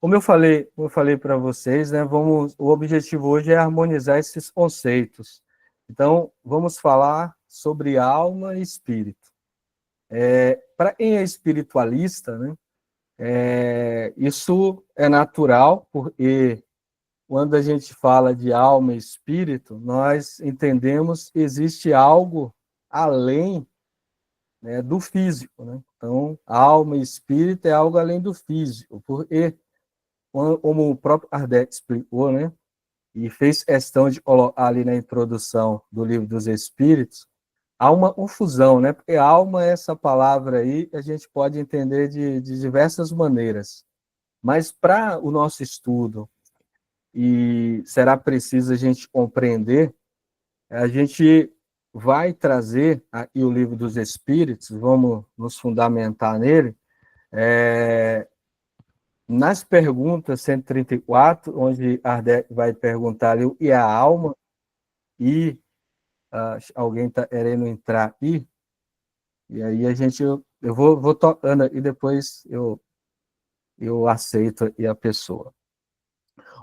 como eu falei para vocês, né, o objetivo hoje é harmonizar esses conceitos. Então, vamos falar sobre alma e espírito. Para quem é espiritualista, né, isso é natural, porque quando a gente fala de alma e espírito, nós entendemos que existe algo além, né, do físico, né? Então, alma e espírito é algo além do físico, porque, como o próprio Kardec explicou, né, e fez questão de colocar ali na introdução do Livro dos Espíritos, há uma confusão, né? Porque alma, essa palavra aí, a gente pode entender de diversas maneiras. Mas para o nosso estudo, e será preciso a gente compreender, a gente vai trazer aqui o Livro dos Espíritos, vamos nos fundamentar nele, nas perguntas 134, onde Kardec vai perguntar ali o que é a alma, e alguém está querendo entrar aqui, e aí eu vou tocando e depois eu aceito e a pessoa.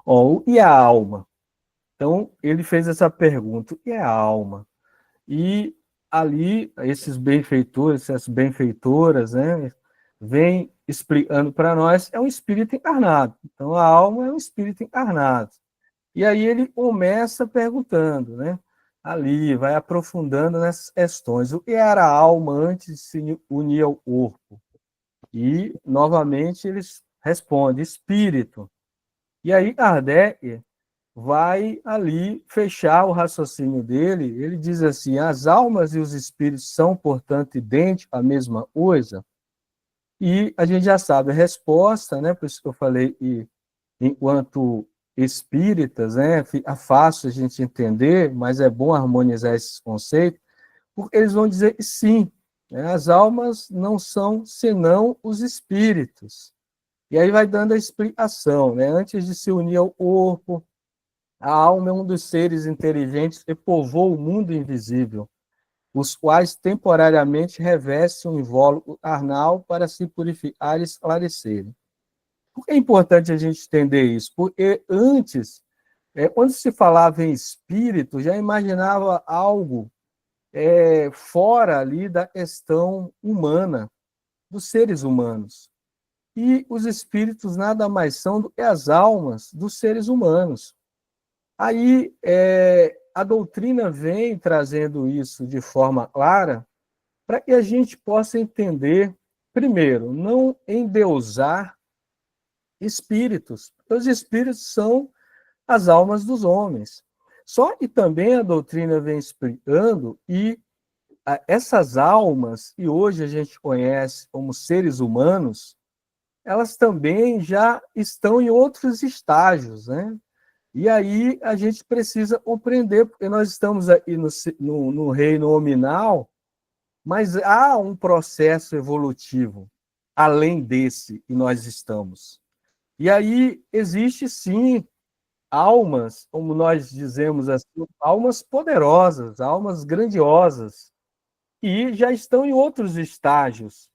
Ó, e a alma? Então, ele fez essa pergunta, o que é a alma? E ali, esses benfeitores, essas benfeitoras, né, vem explicando para nós, é um espírito encarnado. Então, a alma é um espírito encarnado. E aí ele começa perguntando, né? Ali, vai aprofundando nessas questões. O que era a alma antes de se unir ao corpo? E, novamente, eles respondem, espírito. E aí Kardec vai ali fechar o raciocínio dele. Ele diz assim, as almas e os espíritos são, portanto, idênticos, a mesma coisa? E a gente já sabe a resposta, né? Por isso que eu falei, e enquanto espíritas, né, fica fácil a gente entender, mas é bom harmonizar esses conceitos, porque eles vão dizer que sim, né, as almas não são senão os espíritos. E aí vai dando a explicação, né? Antes de se unir ao corpo, a alma é um dos seres inteligentes que povoa o mundo invisível, os quais temporariamente revestem um invólucro carnal para se purificar e esclarecerem. Por que é importante a gente entender isso? Porque antes, quando se falava em espírito, já imaginava algo fora ali da questão humana, dos seres humanos. E os espíritos nada mais são do que as almas dos seres humanos. Aí a doutrina vem trazendo isso de forma clara para que a gente possa entender, primeiro, não endeusar espíritos. Os espíritos são as almas dos homens. Só que também a doutrina vem explicando e essas almas, que hoje a gente conhece como seres humanos, elas também já estão em outros estágios, né? E aí a gente precisa compreender, porque nós estamos aí no reino nominal, mas há um processo evolutivo além desse que nós estamos. E aí existe sim almas, como nós dizemos assim, almas poderosas, almas grandiosas, e já estão em outros estágios.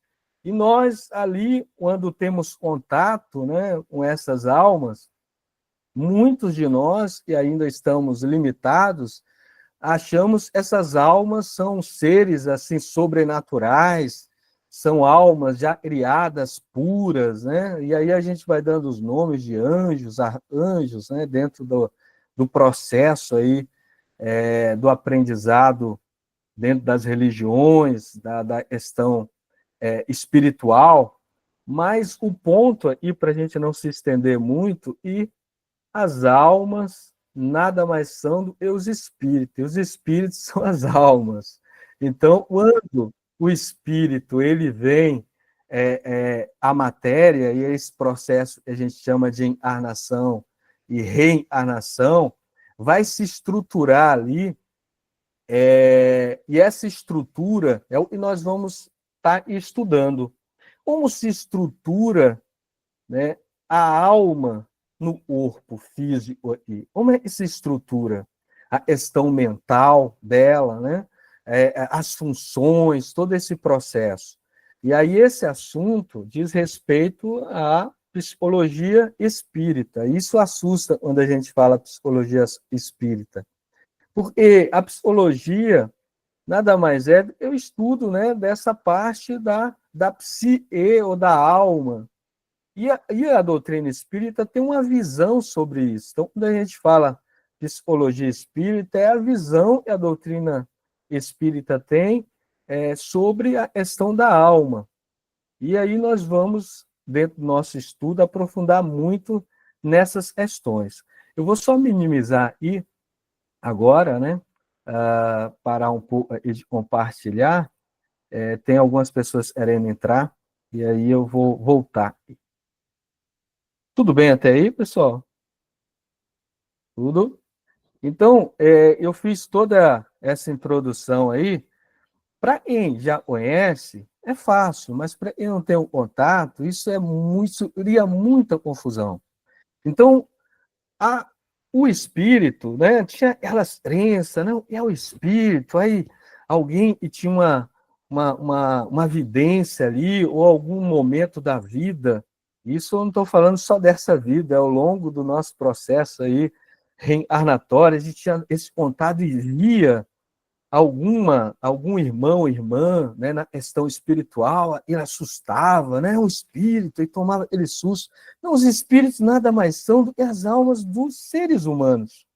E nós ali, quando temos contato, né, com essas almas, muitos de nós que ainda estamos limitados, achamos que essas almas são seres assim sobrenaturais, são almas já criadas puras, né? E aí a gente vai dando os nomes de anjos, arcanjos, né? Dentro do processo aí do aprendizado dentro das religiões, da questão espiritual. Mas o ponto aí para a gente não se estender muito e as almas nada mais são do que os espíritos. E os espíritos são as almas. Então, quando o espírito ele vem à matéria, e esse processo que a gente chama de encarnação e reencarnação, vai se estruturar ali, e essa estrutura é o que nós vamos estar estudando. Como se estrutura, né, a alma no corpo físico aqui? Como é que se estrutura a questão mental dela, né? As funções, todo esse processo. E aí esse assunto diz respeito a psicologia espírita. Isso assusta quando a gente fala psicologia espírita. Porque a psicologia nada mais é do que o estudo, né, dessa parte da psique ou da alma. E a doutrina espírita tem uma visão sobre isso. Então, quando a gente fala psicologia espírita, é a visão que a doutrina espírita tem sobre a questão da alma. E aí nós vamos, dentro do nosso estudo, aprofundar muito nessas questões. Eu vou só minimizar aí agora, né? Parar um pouco de compartilhar. Tem algumas pessoas querendo entrar, e aí eu vou voltar. Tudo bem até aí, pessoal? Tudo? Então, eu fiz toda essa introdução aí. Para quem já conhece, é fácil, mas para quem não tem o contato, isso cria muita confusão. Então, a, o espírito, né, tinha aquelas crenças, não, é o espírito, aí alguém que tinha uma vidência ali, ou algum momento da vida, isso eu não estou falando só dessa vida, é ao longo do nosso processo aí, reencarnatório, a gente tinha esse contato e via algum irmão ou irmã, né, na questão espiritual, ele assustava, né, o espírito, e tomava aquele susto. Não, os espíritos nada mais são do que as almas dos seres humanos.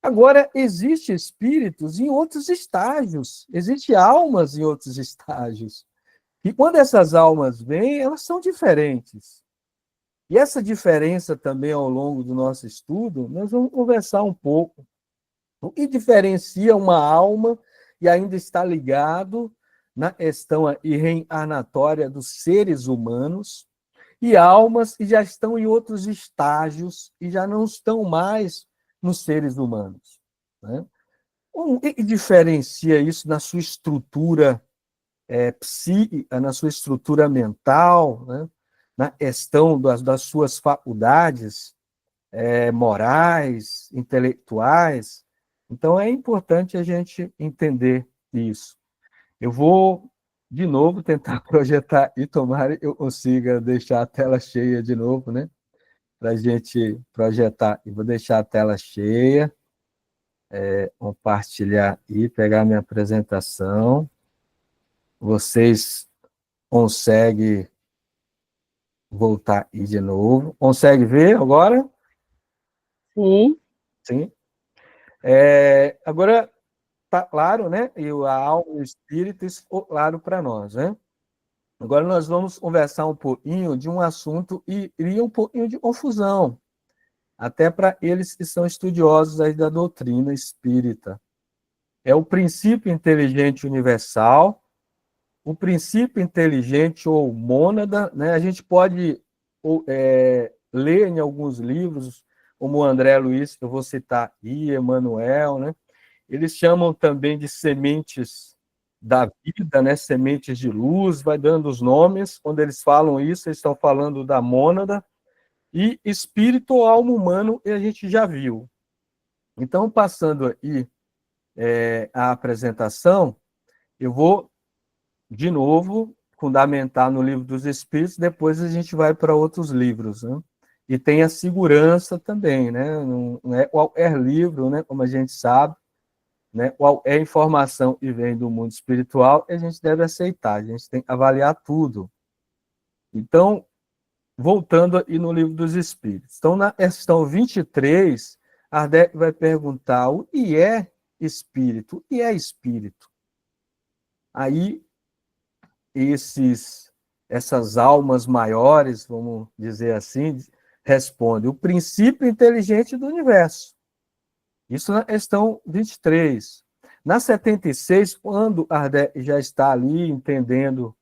Agora, existem espíritos em outros estágios, existem almas em outros estágios. E quando essas almas vêm, elas são diferentes. E essa diferença também, ao longo do nosso estudo, nós vamos conversar um pouco. O que diferencia uma alma e ainda está ligado na questão reencarnatória dos seres humanos e almas que já estão em outros estágios e já não estão mais nos seres humanos, né? O que diferencia isso na sua estrutura psíquica, na sua estrutura mental, né? Na questão das suas faculdades morais, intelectuais? Então, é importante a gente entender isso. Eu vou, de novo, tentar projetar e tomara que eu consiga deixar a tela cheia de novo, né? Para a gente projetar. E vou deixar a tela cheia, compartilhar e pegar minha apresentação. Vocês conseguem voltar aí de novo. Consegue ver agora? Sim. Sim. Agora, está claro, né? E a alma e o espírito, isso ficou claro para nós, né? Agora nós vamos conversar um pouquinho de um assunto e cria um pouquinho de confusão, até para eles que são estudiosos aí da doutrina espírita. É o princípio inteligente universal, o princípio inteligente ou mônada, né? A gente pode ler em alguns livros, como o André Luiz, que eu vou citar aí, Emmanuel, né? Eles chamam também de sementes da vida, né? Sementes de luz, vai dando os nomes. Quando eles falam isso, eles estão falando da mônada. E espírito ou alma humano, a gente já viu. Então, passando aí a apresentação, eu vou, de novo, fundamentar no Livro dos Espíritos, depois a gente vai para outros livros, né? E tem a segurança também, né? Não é qualquer livro, né? Como a gente sabe, né? Qual é a informação que vem do mundo espiritual, a gente deve aceitar, a gente tem que avaliar tudo. Então, voltando aí no Livro dos Espíritos. Então, na questão 23, Kardec vai perguntar o que é espírito? O que é espírito? Aí, essas almas maiores, vamos dizer assim, respondem: o princípio inteligente do universo. Isso na questão 23. Na 76, quando Kardec já está ali entendendo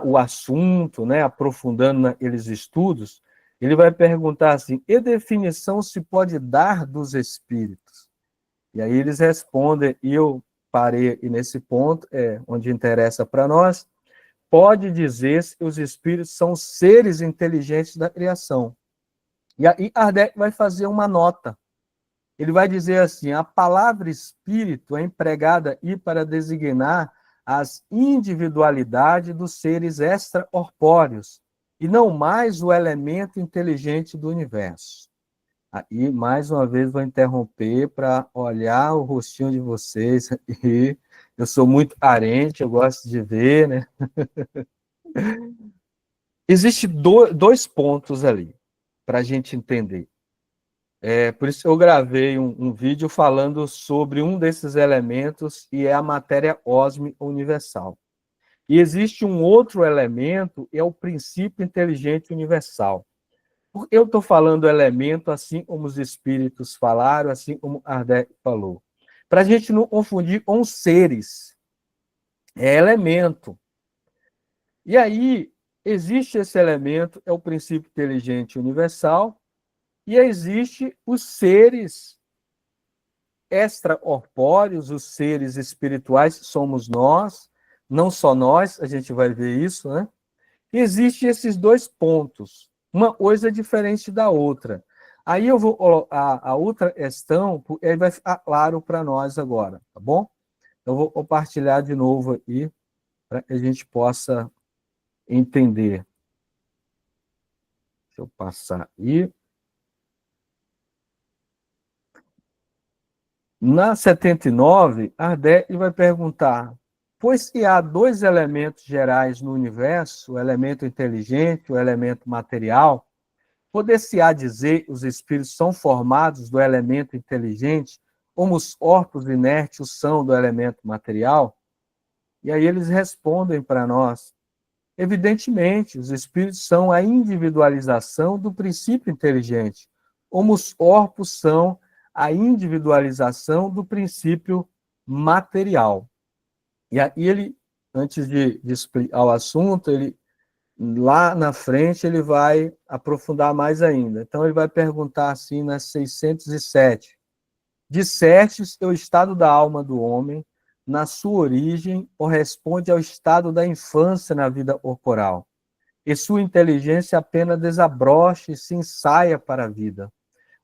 o assunto, né, aprofundando naqueles estudos, ele vai perguntar assim: que definição se pode dar dos espíritos? E aí eles respondem, e eu parei nesse ponto, onde interessa para nós, pode dizer-se que os espíritos são seres inteligentes da criação. E aí Kardec vai fazer uma nota. Ele vai dizer assim: a palavra espírito é empregada aí para designar as individualidades dos seres extracorpóreos, e não mais o elemento inteligente do universo. Aí, mais uma vez, vou interromper para olhar o rostinho de vocês. E eu sou muito carente, eu gosto de ver, né? Existem dois pontos ali para a gente entender. Por isso eu gravei um vídeo falando sobre um desses elementos, e é a matéria ósmica universal. E existe um outro elemento, é o princípio inteligente universal. Eu estou falando elemento assim como os espíritos falaram, assim como Kardec falou. Para a gente não confundir com seres, é elemento. E aí, existe esse elemento, é o princípio inteligente universal, e existe os seres extracorpóreos, os seres espirituais, somos nós, não só nós, a gente vai ver isso, né? E existem esses dois pontos, uma coisa diferente da outra. Aí eu vou colocar a outra questão, aí vai ficar claro para nós agora, tá bom? Eu vou compartilhar de novo aí, para que a gente possa entender. Deixa eu passar aí. Na 79, Kardec vai perguntar: pois que há dois elementos gerais no universo, o elemento inteligente e o elemento material, poder-se-á dizer que os espíritos são formados do elemento inteligente, como os corpos inertes são do elemento material? E aí eles respondem para nós: evidentemente, os espíritos são a individualização do princípio inteligente, como os corpos são a individualização do princípio material. E aí ele, antes de explicar o assunto, ele lá na frente ele vai aprofundar mais ainda. Então ele vai perguntar assim nas 607: dissestes que o estado da alma do homem, na sua origem, corresponde ao estado da infância na vida corporal, e sua inteligência apenas desabrocha e se ensaia para a vida.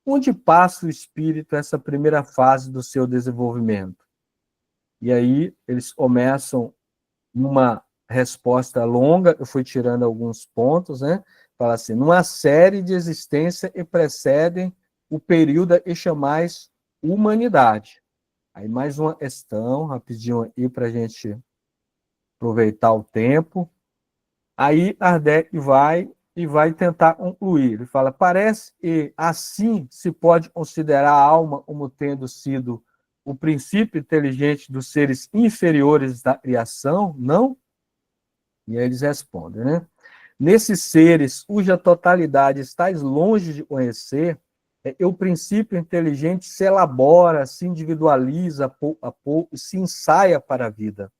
Onde passa o espírito essa primeira fase do seu desenvolvimento? E aí eles começam numa resposta longa, eu fui tirando alguns pontos, né? Fala assim: numa série de existência que precedem o período que chamais humanidade. Aí mais uma questão, rapidinho aí para a gente aproveitar o tempo. Aí Kardec vai tentar concluir. Ele fala: parece que assim se pode considerar a alma como tendo sido o princípio inteligente dos seres inferiores da criação, não? E aí eles respondem, né? Nesses seres cuja totalidade estás longe de conhecer, o princípio inteligente se elabora, se individualiza pouco a pouco, se ensaia para a vida.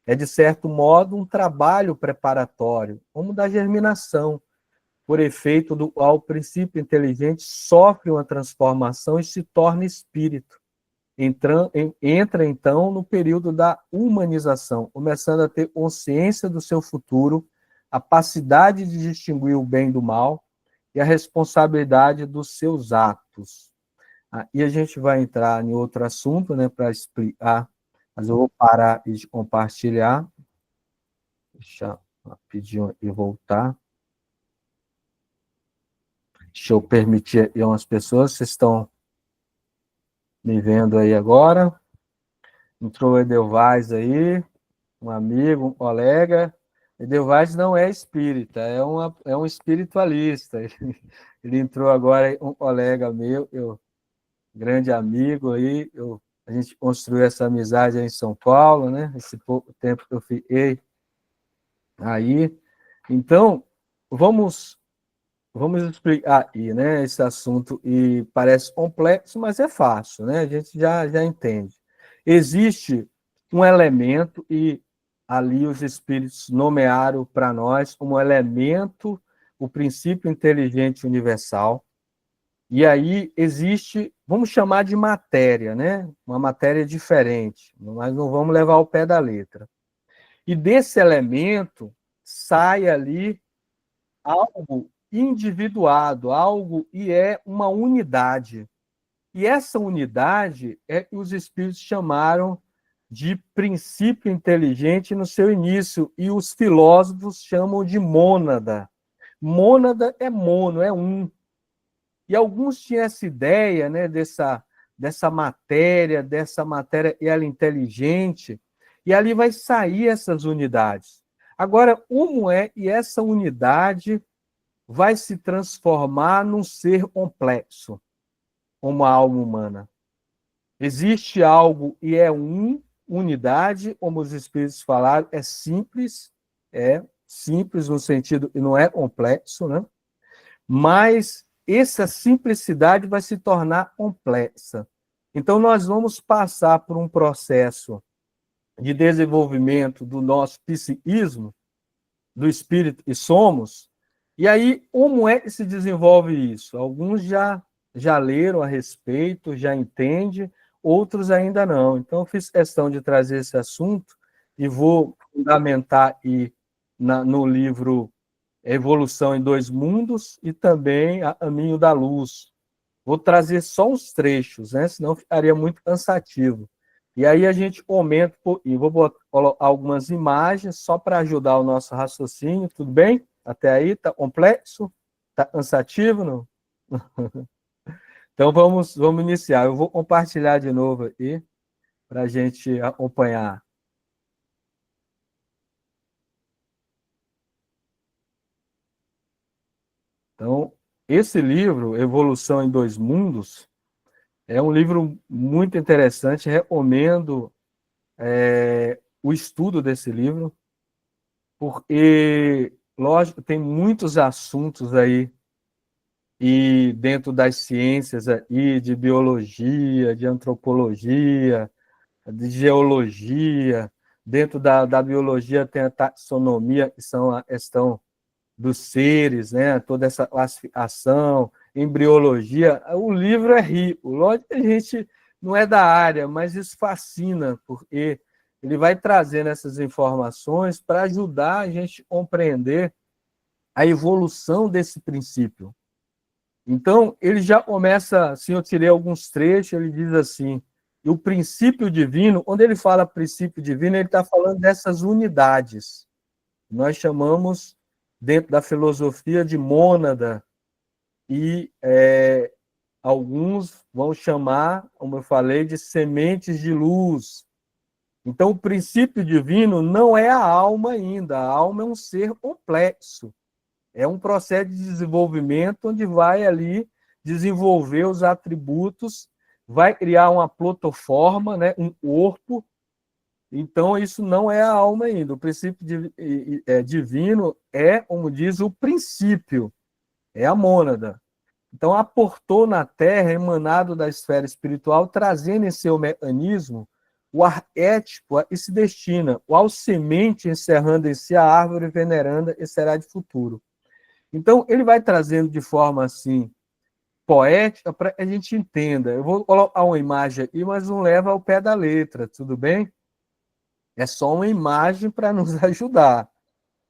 É, de certo modo, um trabalho preparatório, como da germinação, por efeito do qual o princípio inteligente sofre uma transformação e se torna espírito. Entra, então, no período da humanização, começando a ter consciência do seu futuro, a capacidade de distinguir o bem do mal e a responsabilidade dos seus atos. E a gente vai entrar em outro assunto, né, para explicar, mas eu vou parar de compartilhar. Deixa eu rapidinho e voltar. Deixa eu permitir aí umas pessoas, vocês estão me vendo aí agora. Entrou o Edelvaz aí, um amigo, um colega. Edelvaz não é espírita, é um espiritualista. Ele entrou agora, um colega meu, grande amigo aí, a gente construiu essa amizade aí em São Paulo, né? Esse pouco tempo que eu fiquei aí. Então, vamos explicar aí, né, esse assunto, e parece complexo, mas é fácil, né? A gente já entende. Existe um elemento, e ali os espíritos nomearam para nós como elemento o princípio inteligente universal. E aí existe, vamos chamar de matéria, né? Uma matéria diferente, mas não vamos levar ao pé da letra. E desse elemento sai ali algo individuado, algo e é uma unidade. E essa unidade é que os espíritos chamaram de princípio inteligente no seu início, e os filósofos chamam de mônada. Mônada é mono, é um. E alguns tinham essa ideia, né, dessa matéria, ela inteligente, e ali vai sair essas unidades. Agora, como é e essa unidade vai se transformar num ser complexo, uma alma humana? Existe algo e é unidade, como os espíritos falaram, é simples no sentido e não é complexo, né? Mas essa simplicidade vai se tornar complexa. Então, nós vamos passar por um processo de desenvolvimento do nosso psiquismo, do espírito e somos, e aí, como é que se desenvolve isso? Alguns já leram a respeito, já entendem, outros ainda não. Então, eu fiz questão de trazer esse assunto e vou fundamentar aí no livro Evolução em Dois Mundos e também A Caminho da Luz. Vou trazer só uns trechos, né? Senão ficaria muito cansativo. E aí a gente comenta, e vou colocar algumas imagens só para ajudar o nosso raciocínio, tudo bem? Até aí, tá complexo? Tá cansativo, não? Então vamos iniciar. Eu vou compartilhar de novo aí para a gente acompanhar. Então, esse livro, Evolução em Dois Mundos, é um livro muito interessante, recomendo o estudo desse livro, porque, lógico, tem muitos assuntos aí, e dentro das ciências aí, de biologia, de antropologia, de geologia, dentro da biologia tem a taxonomia, que são a questão dos seres, né? Toda essa classificação, embriologia. O livro é rico. Lógico que a gente não é da área, mas isso fascina, porque ele vai trazendo essas informações para ajudar a gente a compreender a evolução desse princípio. Então, ele já começa, assim, eu tirei alguns trechos, ele diz assim, e o princípio divino, quando ele fala princípio divino, ele está falando dessas unidades. Nós chamamos, dentro da filosofia, de mônada, e alguns vão chamar, como eu falei, de sementes de luz. Então, o princípio divino não é a alma ainda, a alma é um ser complexo. É um processo de desenvolvimento onde vai ali desenvolver os atributos, vai criar uma plataforma, né, um corpo. Então, isso não é a alma ainda. O princípio divino é, como diz, o princípio, é a mônada. Então, aportou na Terra, emanado da esfera espiritual, trazendo em seu mecanismo o arquétipo e se destina, o semente encerrando em si a árvore veneranda e será de futuro. Então, ele vai trazendo de forma assim, poética, para que a gente entenda. Eu vou colocar uma imagem aqui, mas não leva ao pé da letra, tudo bem? É só uma imagem para nos ajudar.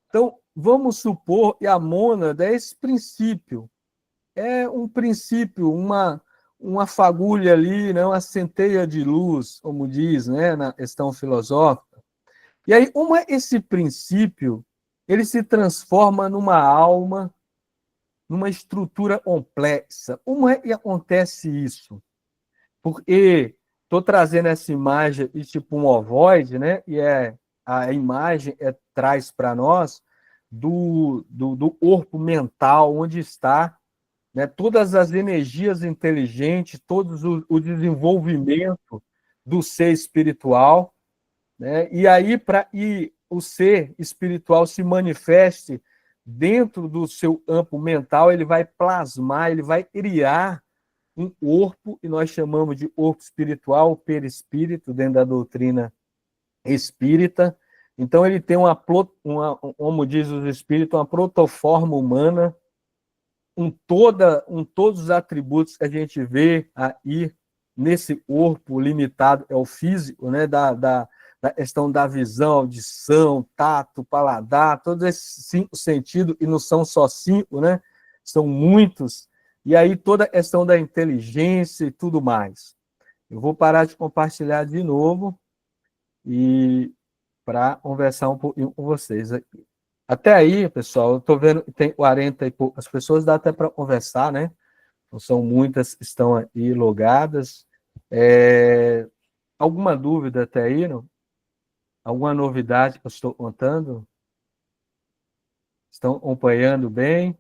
Então, vamos supor que a mônada é esse princípio. É um princípio, uma fagulha ali, né? Uma centelha de luz, como diz, né? Na questão filosófica. E aí, esse princípio ele se transforma numa alma, numa estrutura complexa. Como é que acontece isso? Porque estou trazendo essa imagem e tipo um ovoide, né? E a imagem traz para nós do corpo mental, onde está, né, todas as energias inteligentes, todo o desenvolvimento do ser espiritual, né? E aí, para o ser espiritual se manifeste dentro do seu campo mental, ele vai plasmar, ele vai criar um corpo, e nós chamamos de corpo espiritual, perispírito, dentro da doutrina espírita. Então, ele tem como diz os espíritos, uma protoforma humana, todos os atributos que a gente vê aí nesse corpo limitado, é o físico, né, da questão da visão, audição, tato, paladar, todos esses 5 sentidos, e não são só 5, né? São muitos, e aí toda a questão da inteligência e tudo mais. Eu vou parar de compartilhar de novo e para conversar um pouquinho com vocês aqui. Até aí, pessoal, eu estou vendo que tem 40 e poucas pessoas, dá até para conversar, né? Não são muitas que estão aí logadas. Alguma dúvida até aí, não? Alguma novidade que eu estou contando? Estão acompanhando bem?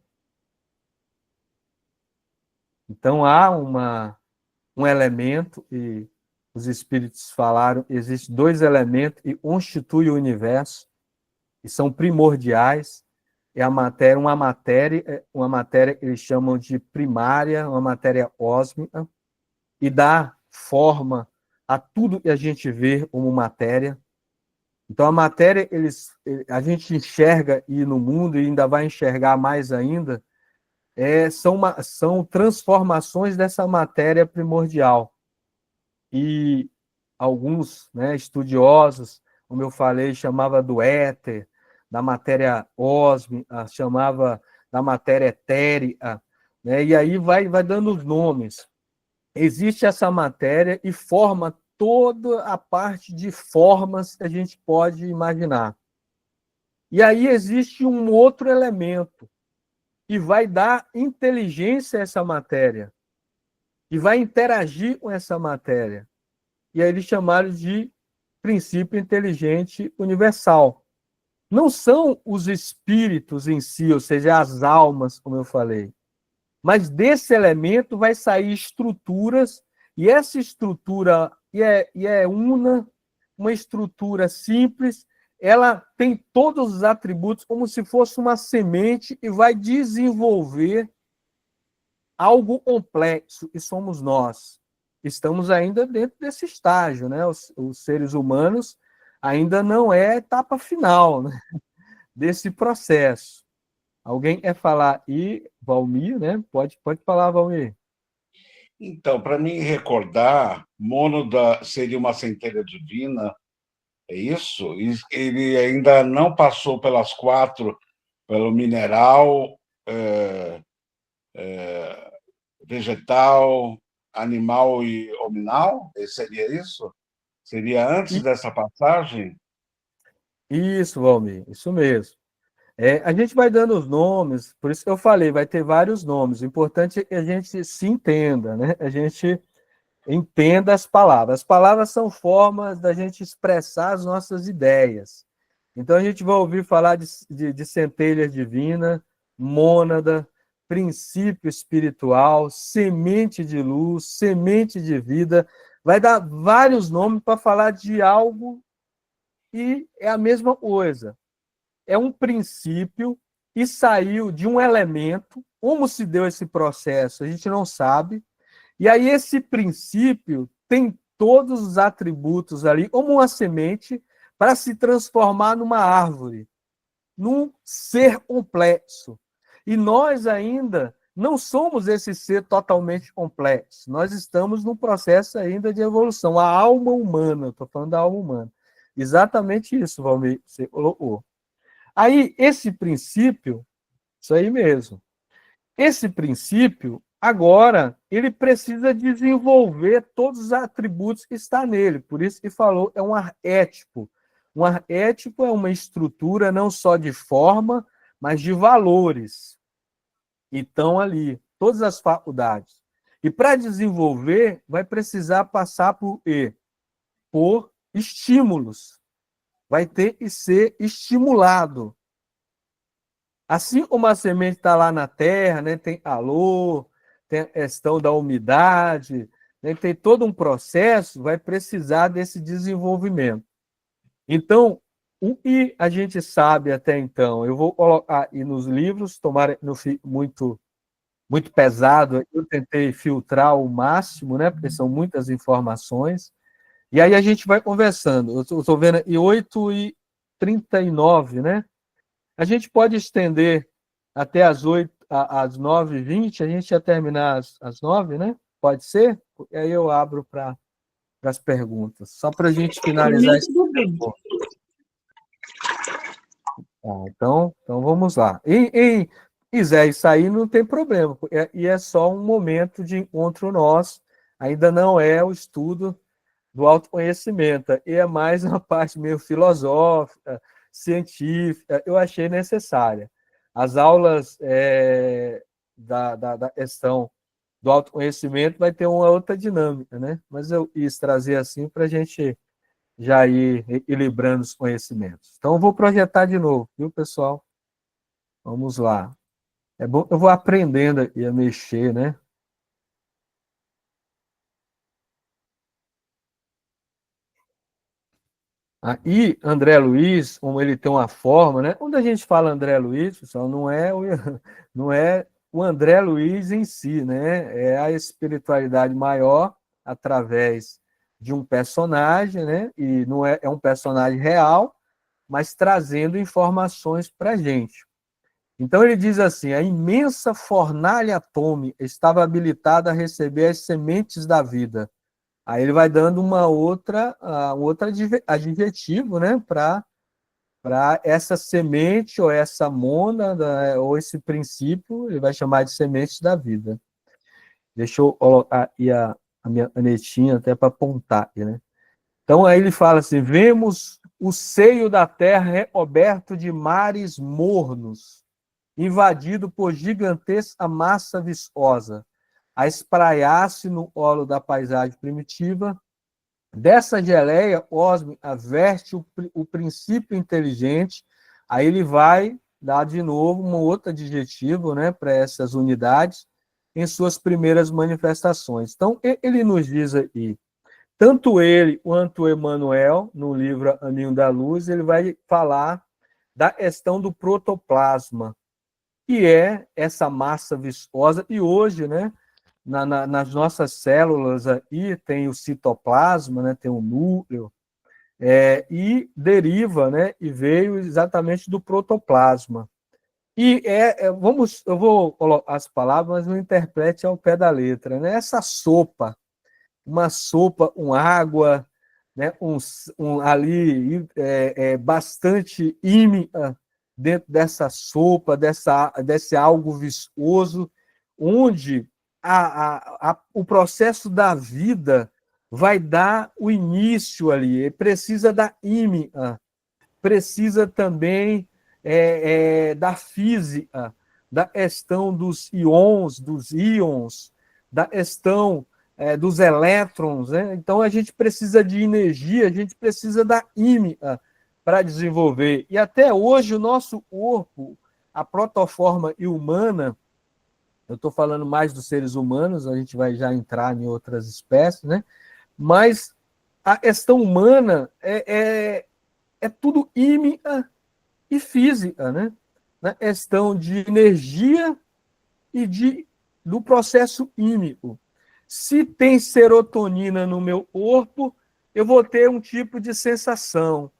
Então, há um elemento, e os espíritos falaram, existem dois elementos que constituem o universo, e são primordiais. É a matéria, uma matéria que eles chamam de primária, uma matéria cósmica, e dá forma a tudo que a gente vê como matéria. Então, a matéria, a gente enxerga e no mundo, e ainda vai enxergar mais ainda, são transformações dessa matéria primordial. E alguns, né, estudiosos, como eu falei, chamava do éter, da matéria ósmica, chamava da matéria etérea, né? E aí vai dando os nomes. Existe essa matéria e forma toda a parte de formas que a gente pode imaginar. E aí existe um outro elemento que vai dar inteligência a essa matéria e vai interagir com essa matéria. E aí eles chamaram de princípio inteligente universal. Não são os espíritos em si, ou seja, as almas, como eu falei, mas desse elemento vai sair estruturas, e essa estrutura uma estrutura simples, ela tem todos os atributos como se fosse uma semente e vai desenvolver algo complexo, e somos nós. Estamos ainda dentro desse estágio, né? Os seres humanos ainda não é a etapa final, né, desse processo. Alguém quer falar? E Valmir, né? Pode falar, Valmir. Então, para me recordar, Mônada seria uma centelha divina, é isso? Ele ainda não passou pelas quatro, pelo mineral, vegetal, animal e hominal? Seria isso? Seria antes dessa passagem? Isso, Valmir, isso mesmo. A gente vai dando os nomes, por isso que eu falei, vai ter vários nomes. O importante é que a gente se entenda, né? A gente entenda as palavras. As palavras são formas da gente expressar as nossas ideias. Então a gente vai ouvir falar de centelha divina, mônada, princípio espiritual, semente de luz, semente de vida. Vai dar vários nomes para falar de algo e é a mesma coisa. É um princípio e saiu de um elemento. Como se deu esse processo, a gente não sabe. E aí esse princípio tem todos os atributos ali, como uma semente, para se transformar numa árvore, num ser complexo. E nós ainda não somos esse ser totalmente complexo. Nós estamos num processo ainda de evolução. A alma humana, estou falando da alma humana. Exatamente isso, Valmir, você colocou. Aí, esse princípio, isso aí mesmo, esse princípio, agora, ele precisa desenvolver todos os atributos que está nele. Por isso que falou, é um arquétipo. Um arquétipo é uma estrutura não só de forma, mas de valores. E estão ali, todas as faculdades. E para desenvolver, vai precisar passar por estímulos. Vai ter que ser estimulado. Assim como a semente está lá na terra, né, tem calor, tem a questão da umidade, né, tem todo um processo, vai precisar desse desenvolvimento. Então, o que a gente sabe até então, eu vou colocar aí nos livros, tomara que não fique muito pesado, eu tentei filtrar o máximo, né, porque são muitas informações, e aí a gente vai conversando. Eu estou vendo e 8h39, né? A gente pode estender até às 9h20, a gente ia terminar às 9, né? Pode ser? E aí eu abro para as perguntas. Só para a gente finalizar esse tempo. Então vamos lá. E quiser isso aí, não tem problema. E é só um momento de encontro nosso. Ainda não é o estudo do autoconhecimento. E é mais uma parte meio filosófica, científica, eu achei necessária. As aulas da questão do autoconhecimento vai ter uma outra dinâmica, né? Mas eu quis trazer assim para a gente já ir equilibrando os conhecimentos. Então, eu vou projetar de novo, viu, pessoal? Vamos lá. É bom, eu vou aprendendo aqui a mexer, né? Aí, André Luiz, como ele tem uma forma, né? Quando a gente fala André Luiz, pessoal, não é o André Luiz em si, né? É a espiritualidade maior através de um personagem, né? E não é um personagem real, mas trazendo informações para a gente. Então ele diz assim: a imensa fornalha atômica estava habilitada a receber as sementes da vida. Aí ele vai dando um outro adjetivo, né, para essa semente ou essa mônada ou esse princípio, ele vai chamar de sementes da vida. Deixa eu colocar aí a minha canetinha até para apontar, né? Então aí ele fala assim: vemos o seio da terra recoberto de mares mornos, invadido por gigantesca massa viscosa, a espraiar-se no olo da paisagem primitiva. Dessa geleia, Osmo averte o princípio inteligente, aí ele vai dar de novo um outro adjetivo, né, para essas unidades em suas primeiras manifestações. Então, ele nos diz aí, tanto ele quanto Emmanuel, no livro Caminho da Luz, ele vai falar da questão do protoplasma, que é essa massa viscosa, e hoje, né, nas nossas células aí tem o citoplasma, né, tem o núcleo, e deriva, né, e veio exatamente do protoplasma. E eu vou colocar as palavras, mas não interprete ao pé da letra, né? Essa sopa, uma sopa, água, né, ali bastante ímã dentro dessa sopa, desse algo viscoso, onde o processo da vida vai dar o início ali, precisa da ímã, precisa também da física, da questão dos íons, da questão dos elétrons, né? Então a gente precisa de energia, a gente precisa da ímã para desenvolver. E até hoje o nosso corpo, a protoforma humana, eu estou falando mais dos seres humanos, a gente vai já entrar em outras espécies, né? Mas a questão humana é tudo ímã e física, né? Na questão de energia e do processo químico. Se tem serotonina no meu corpo, eu vou ter um tipo de sensação.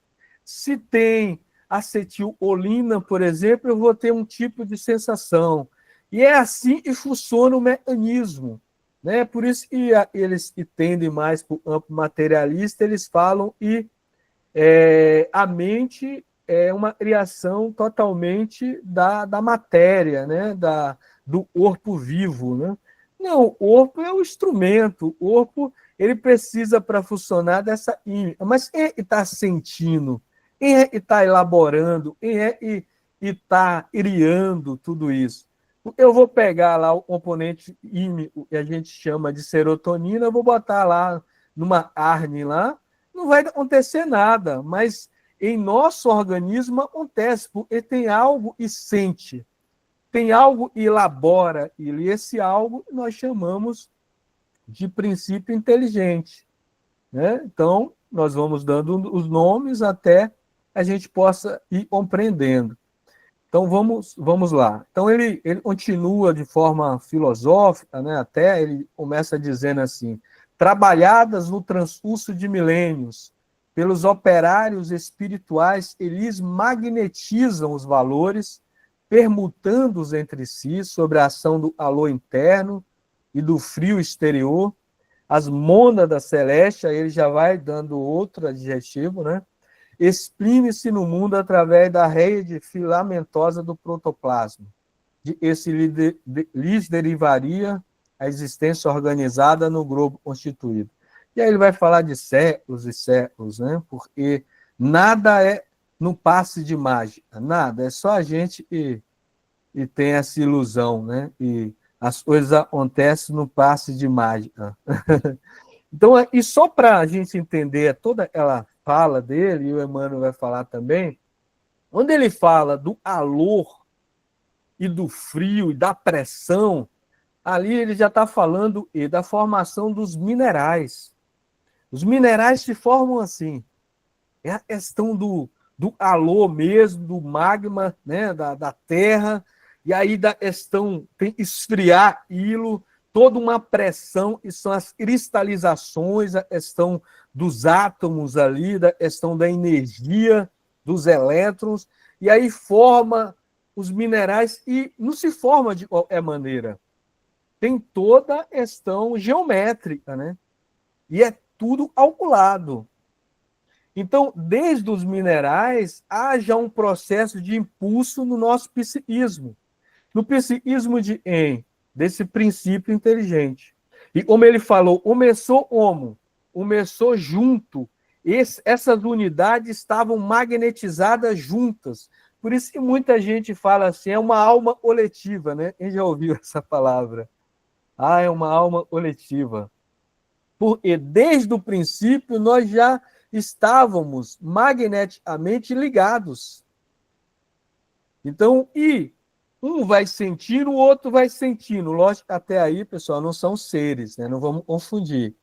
Se tem acetilcolina, por exemplo, eu vou ter um tipo de sensação. E é assim que funciona o mecanismo. Né? Por isso que eles que tendem mais para o campo materialista, eles falam que a mente é uma criação totalmente da matéria, né? Do corpo vivo. Né? Não, o corpo é o instrumento, o corpo ele precisa para funcionar dessa ímã. Mas quem é que está sentindo? Quem é que está elaborando? Quem é que está criando tudo isso? Eu vou pegar lá o componente químico que a gente chama de serotonina, eu vou botar lá numa carne lá, não vai acontecer nada, mas em nosso organismo acontece, porque tem algo e sente, tem algo e elabora, e esse algo nós chamamos de princípio inteligente. Né? Então, nós vamos dando os nomes até a gente possa ir compreendendo. Então, vamos lá. Então, ele continua de forma filosófica, né? Até ele começa dizendo assim: trabalhadas no transcurso de milênios, pelos operários espirituais, eles magnetizam os valores, permutando-os entre si sobre a ação do calor interno e do frio exterior. As mônadas celestes, aí ele já vai dando outro adjetivo, né? Exprime-se no mundo através da rede filamentosa do protoplasma. Esse lhes derivaria a existência organizada no globo constituído. E aí ele vai falar de séculos e séculos, né? Porque nada é no passe de mágica. Nada, é só a gente e tem essa ilusão, né? E as coisas acontecem no passe de mágica. Então, e só para a gente entender toda aquela fala dele, e o Emmanuel vai falar também, quando ele fala do calor e do frio e da pressão, ali ele já está falando da formação dos minerais. Os minerais se formam assim. É a questão do calor mesmo, do magma, né, da terra, e aí da questão, tem esfriar aquilo, toda uma pressão, e são as cristalizações, a questão dos átomos ali, da questão da energia dos elétrons, e aí forma os minerais, e não se forma de qualquer maneira. Tem toda a questão geométrica, né? E é tudo calculado. Então, desde os minerais, há já um processo de impulso no nosso psiquismo. No psiquismo desse princípio inteligente. E como ele falou, começou como? Começou junto. Essas unidades estavam magnetizadas juntas. Por isso que muita gente fala assim, é uma alma coletiva, né? Quem já ouviu essa palavra? Ah, é uma alma coletiva. Porque desde o princípio nós já estávamos magneticamente ligados. Então, e um vai sentindo, o outro vai sentindo. Lógico que até aí, pessoal, não são seres, né? Não vamos confundir.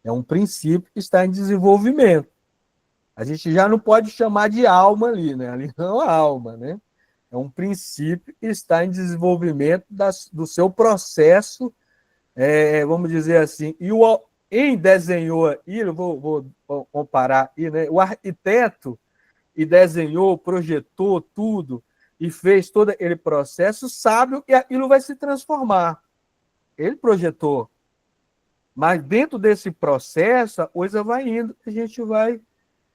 É um princípio que está em desenvolvimento. A gente já não pode chamar de alma ali, né? Ali não é alma, né? É um princípio que está em desenvolvimento do seu processo, vamos dizer assim. E quem desenhou aí, eu vou comparar aí, né? O arquiteto e desenhou, projetou tudo e fez todo aquele processo, sabe que aquilo vai se transformar. Ele projetou. Mas dentro desse processo, a coisa vai indo, a gente vai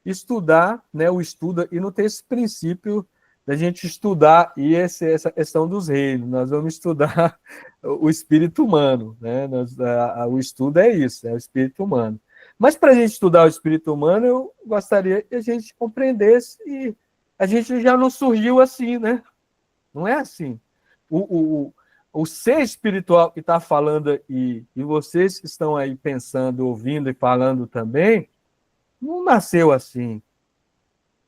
estudar, né? O estudo, e não tem esse princípio da gente estudar essa questão dos reinos. Nós vamos estudar o espírito humano, né? O estudo é isso, é o espírito humano. Mas para a gente estudar o espírito humano, eu gostaria que a gente compreendesse e a gente já não surgiu assim, né? Não é assim. O ser espiritual que está falando aí, e vocês que estão aí pensando, ouvindo e falando também, não nasceu assim,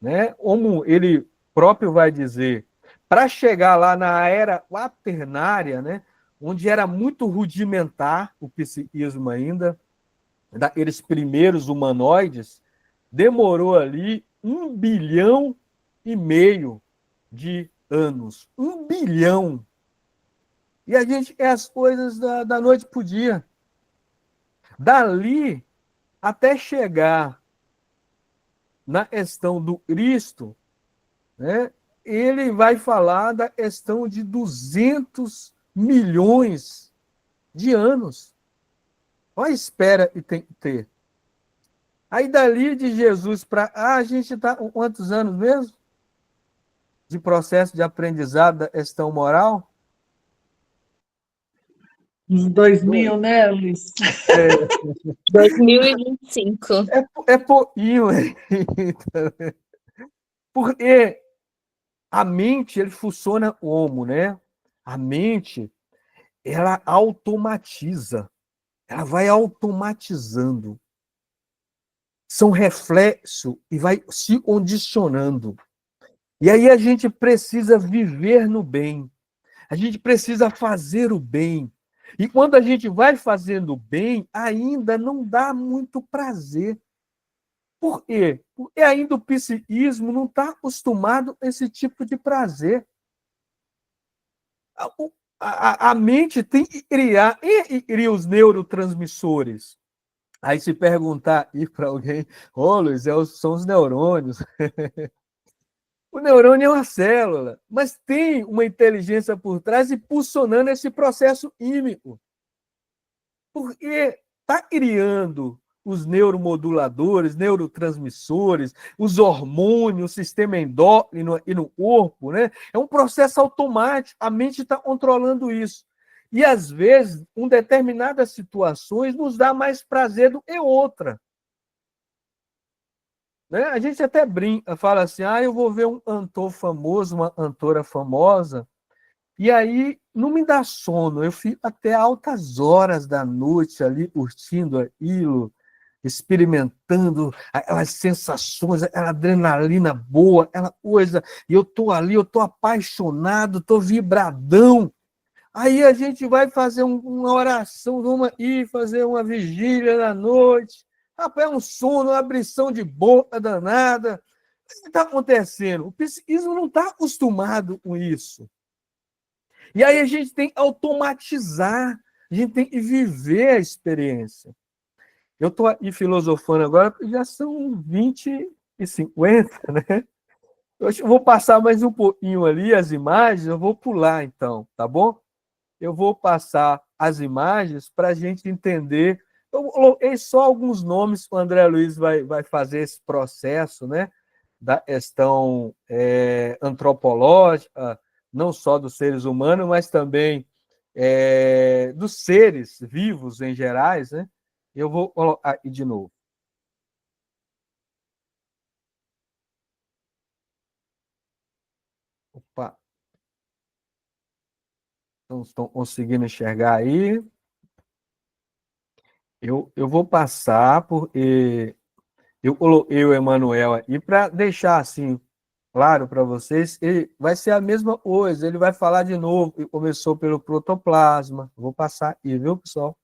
né? Como ele próprio vai dizer, para chegar lá na era quaternária, né, onde era muito rudimentar o psiquismo ainda, daqueles primeiros humanoides, demorou ali 1,5 bilhão de anos. 1 bilhão. E a gente quer as coisas da noite para o dia. Dali até chegar na questão do Cristo, né, ele vai falar da questão de 200 milhões de anos. Olha a espera que tem que ter. Aí dali de Jesus para... a gente está com quantos anos mesmo? De processo de aprendizado da questão moral? Uns 2000, né, Luiz? 2025. É pouquinho. Porque a mente, ele funciona como, né? A mente, ela automatiza. Ela vai automatizando. São reflexo e vai se condicionando. E aí a gente precisa viver no bem. A gente precisa fazer o bem. E quando a gente vai fazendo o bem, ainda não dá muito prazer. Por quê? Porque ainda o psiquismo não está acostumado a esse tipo de prazer. A mente tem que criar, e cria os neurotransmissores. Aí se perguntar para alguém, Luiz, são os neurônios. O neurônio é uma célula, mas tem uma inteligência por trás impulsionando esse processo químico. Porque está criando os neuromoduladores, neurotransmissores, os hormônios, o sistema endócrino e no corpo, né? É um processo automático, a mente está controlando isso. E, às vezes, em determinadas situações, nos dá mais prazer do que outra. né? A gente até brinca, fala assim, eu vou ver um cantor famoso, uma cantora famosa, e aí não me dá sono, eu fico até altas horas da noite ali curtindo aquilo, experimentando aquelas sensações, aquela adrenalina boa, aquela coisa, e eu tô ali, eu tô apaixonado, tô vibradão. Aí a gente vai fazer uma oração, vamos ir fazer uma vigília na noite. Rapaz, é um sono, uma abrição de boca danada. O que está acontecendo? O psiquismo não está acostumado com isso. E aí a gente tem que automatizar, a gente tem que viver a experiência. Eu estou aí filosofando agora, porque já são 20h50, né? Eu vou passar mais um pouquinho ali as imagens, eu vou pular então, tá bom? Eu vou passar as imagens para a gente entender. Eu coloquei só alguns nomes, o André Luiz vai fazer esse processo, né, da questão antropológica, não só dos seres humanos, mas também dos seres vivos em gerais, né? Eu vou colocar aqui de novo. Opa! Não estão conseguindo enxergar aí. Eu vou passar por. Eu coloquei o Emanuel aí para deixar assim claro para vocês. Ele vai ser a mesma coisa, ele vai falar de novo. Ele começou pelo protoplasma. Vou passar aí, viu, pessoal?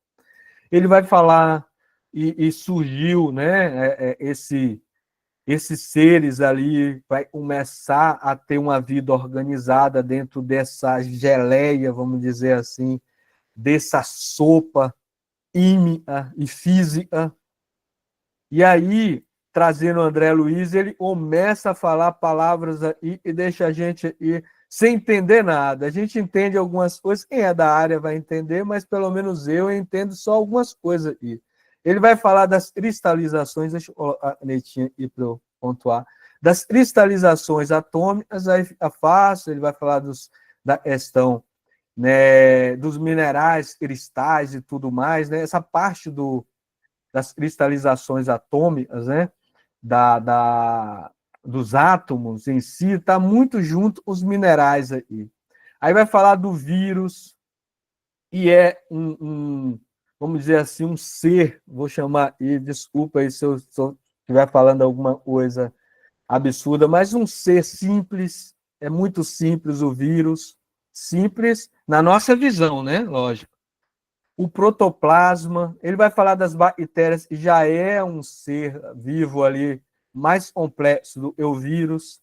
Ele vai falar e surgiu, né? Esses seres ali vai começar a ter uma vida organizada dentro dessa geleia, vamos dizer assim, dessa sopa química e física. E aí, trazendo o André Luiz, ele começa a falar palavras aí e deixa a gente aí sem entender nada. A gente entende algumas coisas, quem é da área vai entender, mas pelo menos eu entendo só algumas coisas aí. Ele vai falar das cristalizações, deixa eu colocar a canetinha aqui para eu pontuar, das cristalizações atômicas, aí fica fácil, ele vai falar da questão, né, dos minerais, cristais e tudo mais, né? Essa parte das cristalizações atômicas, né? Dos átomos em si, está muito junto os minerais aí. Aí vai falar do vírus, e é vamos dizer assim, um ser, vou chamar, e desculpa aí se eu estiver falando alguma coisa absurda, mas um ser simples, é muito simples o vírus, simples na nossa visão, né? Lógico. O protoplasma, ele vai falar das bactérias, que já é um ser vivo ali, mais complexo do que o vírus.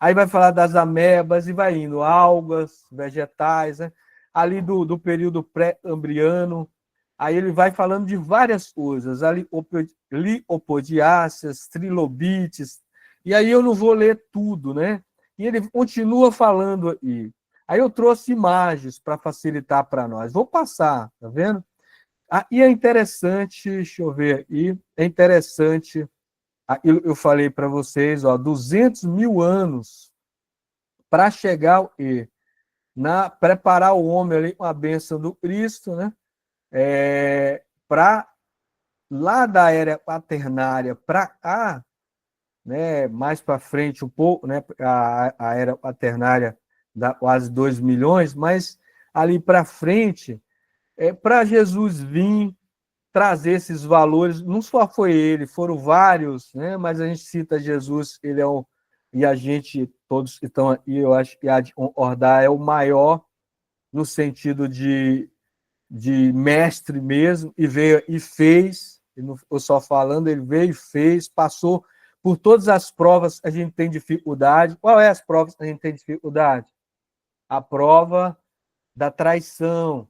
Aí vai falar das amebas e vai indo, algas, vegetais, né? Ali do período pré-cambriano. Aí ele vai falando de várias coisas, ali liopodiáceas, trilobites. E aí eu não vou ler tudo, né? E ele continua falando aí. Aí eu trouxe imagens para facilitar para nós. Vou passar, tá vendo? E é interessante, deixa eu ver aí, é interessante, eu falei para vocês, 200 mil anos para chegar preparar o homem ali com a bênção do Cristo, né? Para lá da era quaternária para cá, né? Mais para frente um pouco, né? A era quaternária dá quase 2 milhões, mas ali para frente, para Jesus vir trazer esses valores, não só foi ele, foram vários, né? Mas a gente cita Jesus, ele e a gente, todos que estão aqui, eu acho que há de concordar, é o maior no sentido de mestre mesmo, e veio e fez, ele não ficou só falando, ele veio e fez, passou por todas as provas que a gente tem dificuldade. Qual é as provas que a gente tem dificuldade? A prova da traição,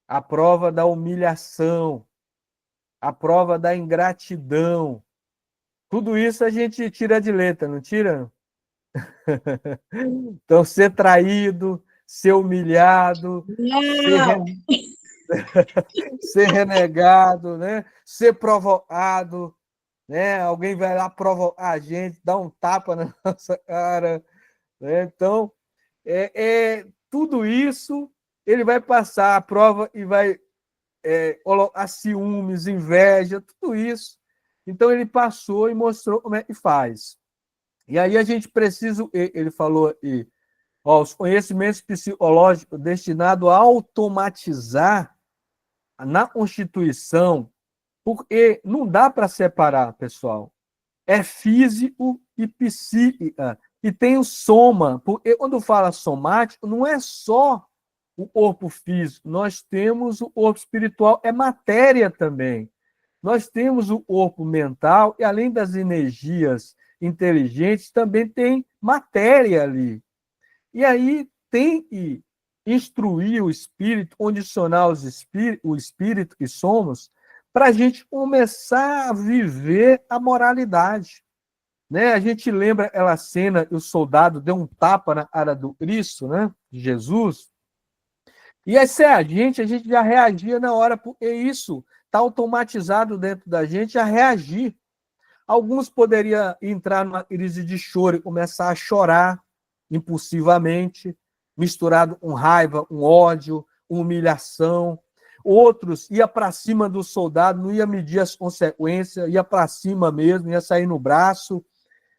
a prova da humilhação, a prova da ingratidão. Tudo isso a gente tira de letra, não tira? Então, ser traído, ser humilhado, ser renegado, né? Ser provocado, né? Alguém vai lá provocar a gente, dar um tapa na nossa cara, né? Então, tudo isso ele vai passar a prova e vai colocar ciúmes, inveja, tudo isso. Então, ele passou e mostrou como é que faz. E aí a gente precisa, ele falou, os conhecimentos psicológicos destinados a automatizar na constituição, porque não dá para separar, pessoal. É físico e psíquica. E tem o soma, porque quando fala somático, não é só o corpo físico, nós temos o corpo espiritual, é matéria também. Nós temos o corpo mental e, além das energias inteligentes, também tem matéria ali. E aí tem que instruir o espírito, condicionar o espírito que somos, para a gente começar a viver a moralidade. Né? A gente lembra aquela cena que o soldado deu um tapa na cara do Cristo, né? De Jesus. E essa é a gente já reagia na hora, porque isso está automatizado dentro da gente a reagir. Alguns poderiam entrar numa crise de choro e começar a chorar impulsivamente, misturado com raiva, um ódio, humilhação. Outros ia para cima do soldado, não ia medir as consequências, ia para cima mesmo, ia sair no braço,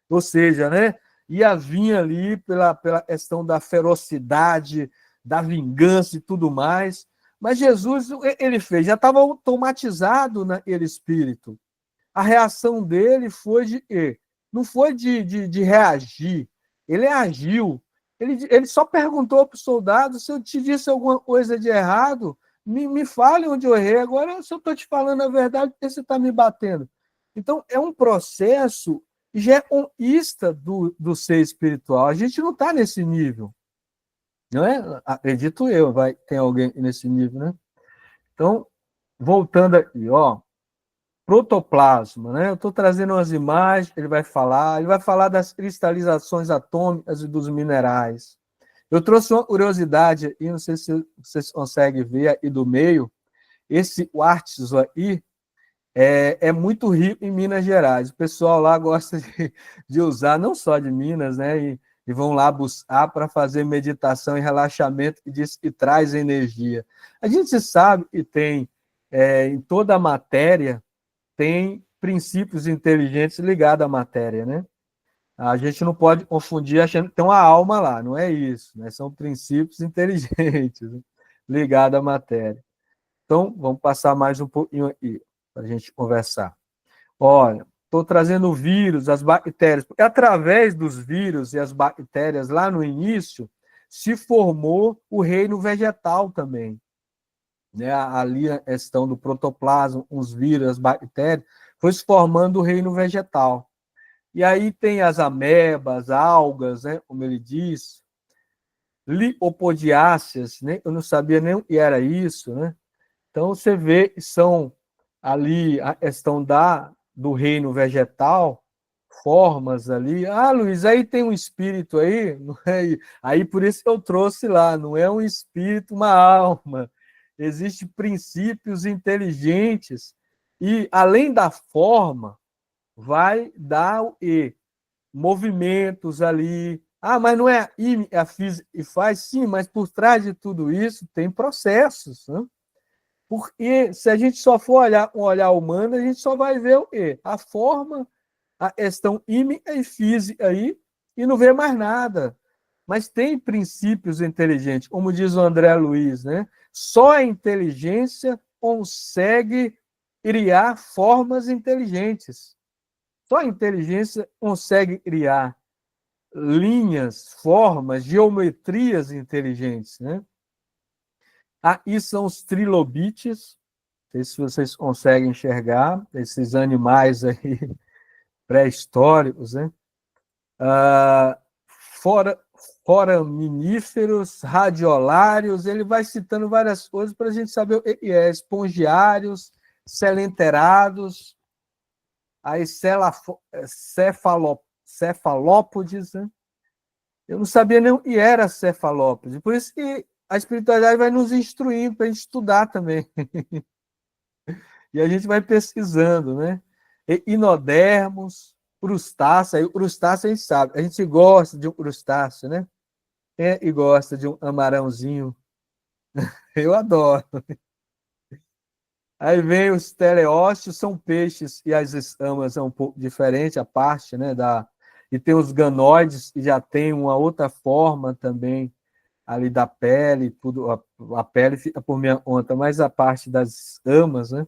ou seja, né, ia vir ali pela questão da ferocidade, da vingança e tudo mais. Mas Jesus, ele fez, já estava automatizado naquele espírito. A reação dele foi não foi de reagir, ele agiu. Ele só perguntou para o soldado: se eu te disse alguma coisa de errado, me fale onde eu errei. Agora, se eu estou te falando a verdade, por que você está me batendo? Então, é um processo já é conquista do ser espiritual. A gente não está nesse nível, não é? Acredito eu, tem alguém nesse nível, né? Então, voltando aqui, protoplasma, né? Eu estou trazendo umas imagens, ele vai falar das cristalizações atômicas e dos minerais. Eu trouxe uma curiosidade aí, não sei se vocês conseguem ver aí do meio, esse quartzo aí é muito rico em Minas Gerais. O pessoal lá gosta de usar, não só de Minas, né? E vão lá buscar para fazer meditação e relaxamento, e diz que traz energia. A gente sabe que tem, em toda a matéria, tem princípios inteligentes ligados à matéria, né? A gente não pode confundir achando que tem uma alma lá, não é isso, né? São princípios inteligentes, né? Ligados à matéria. Então, vamos passar mais um pouquinho aqui para a gente conversar. Olha, estou trazendo o vírus, as bactérias, porque através dos vírus e as bactérias, lá no início, se formou o reino vegetal também. Né? Ali a questão do protoplasma, os vírus, as bactérias, foi se formando o reino vegetal. E aí tem as amebas, algas, né? Como ele diz, lipopodiáceas, né? Eu não sabia nem o que era isso, né? Então, você vê que são ali a questão do reino vegetal, formas ali. Ah, Luiz, aí tem um espírito aí? Não é? Aí por isso que eu trouxe lá, não é um espírito, uma alma. Existem princípios inteligentes e, além da forma, vai dar movimentos ali. Ah, mas não é a física e faz? Sim, mas por trás de tudo isso tem processos, né? Porque se a gente só for olhar com um olhar humano, a gente só vai ver o quê? A forma, a questão química e física aí, e não vê mais nada. Mas tem princípios inteligentes, como diz o André Luiz, né? Só a inteligência consegue criar formas inteligentes. Só a inteligência consegue criar linhas, formas, geometrias inteligentes, né? Aí são os trilobites, não sei se vocês conseguem enxergar, esses animais aí pré-históricos, né? Fora, foraminíferos, radiolários, ele vai citando várias coisas para a gente saber o que é. Espongiários, selenterados, aí cefalópodes, né? Eu não sabia nem o que era cefalópode, por isso que a espiritualidade vai nos instruindo para a gente estudar também. E a gente vai pesquisando, né? Inodermos, crustáceos, aí o crustáceo a gente sabe, a gente gosta de um crustáceo, né? E gosta de um amarãozinho. Eu adoro. Aí vem os teleósteos, são peixes, e as escamas é um pouco diferente, a parte, né, e tem os ganoides, que já tem uma outra forma também, ali da pele, tudo, a pele fica por minha conta, mas a parte das escamas, né?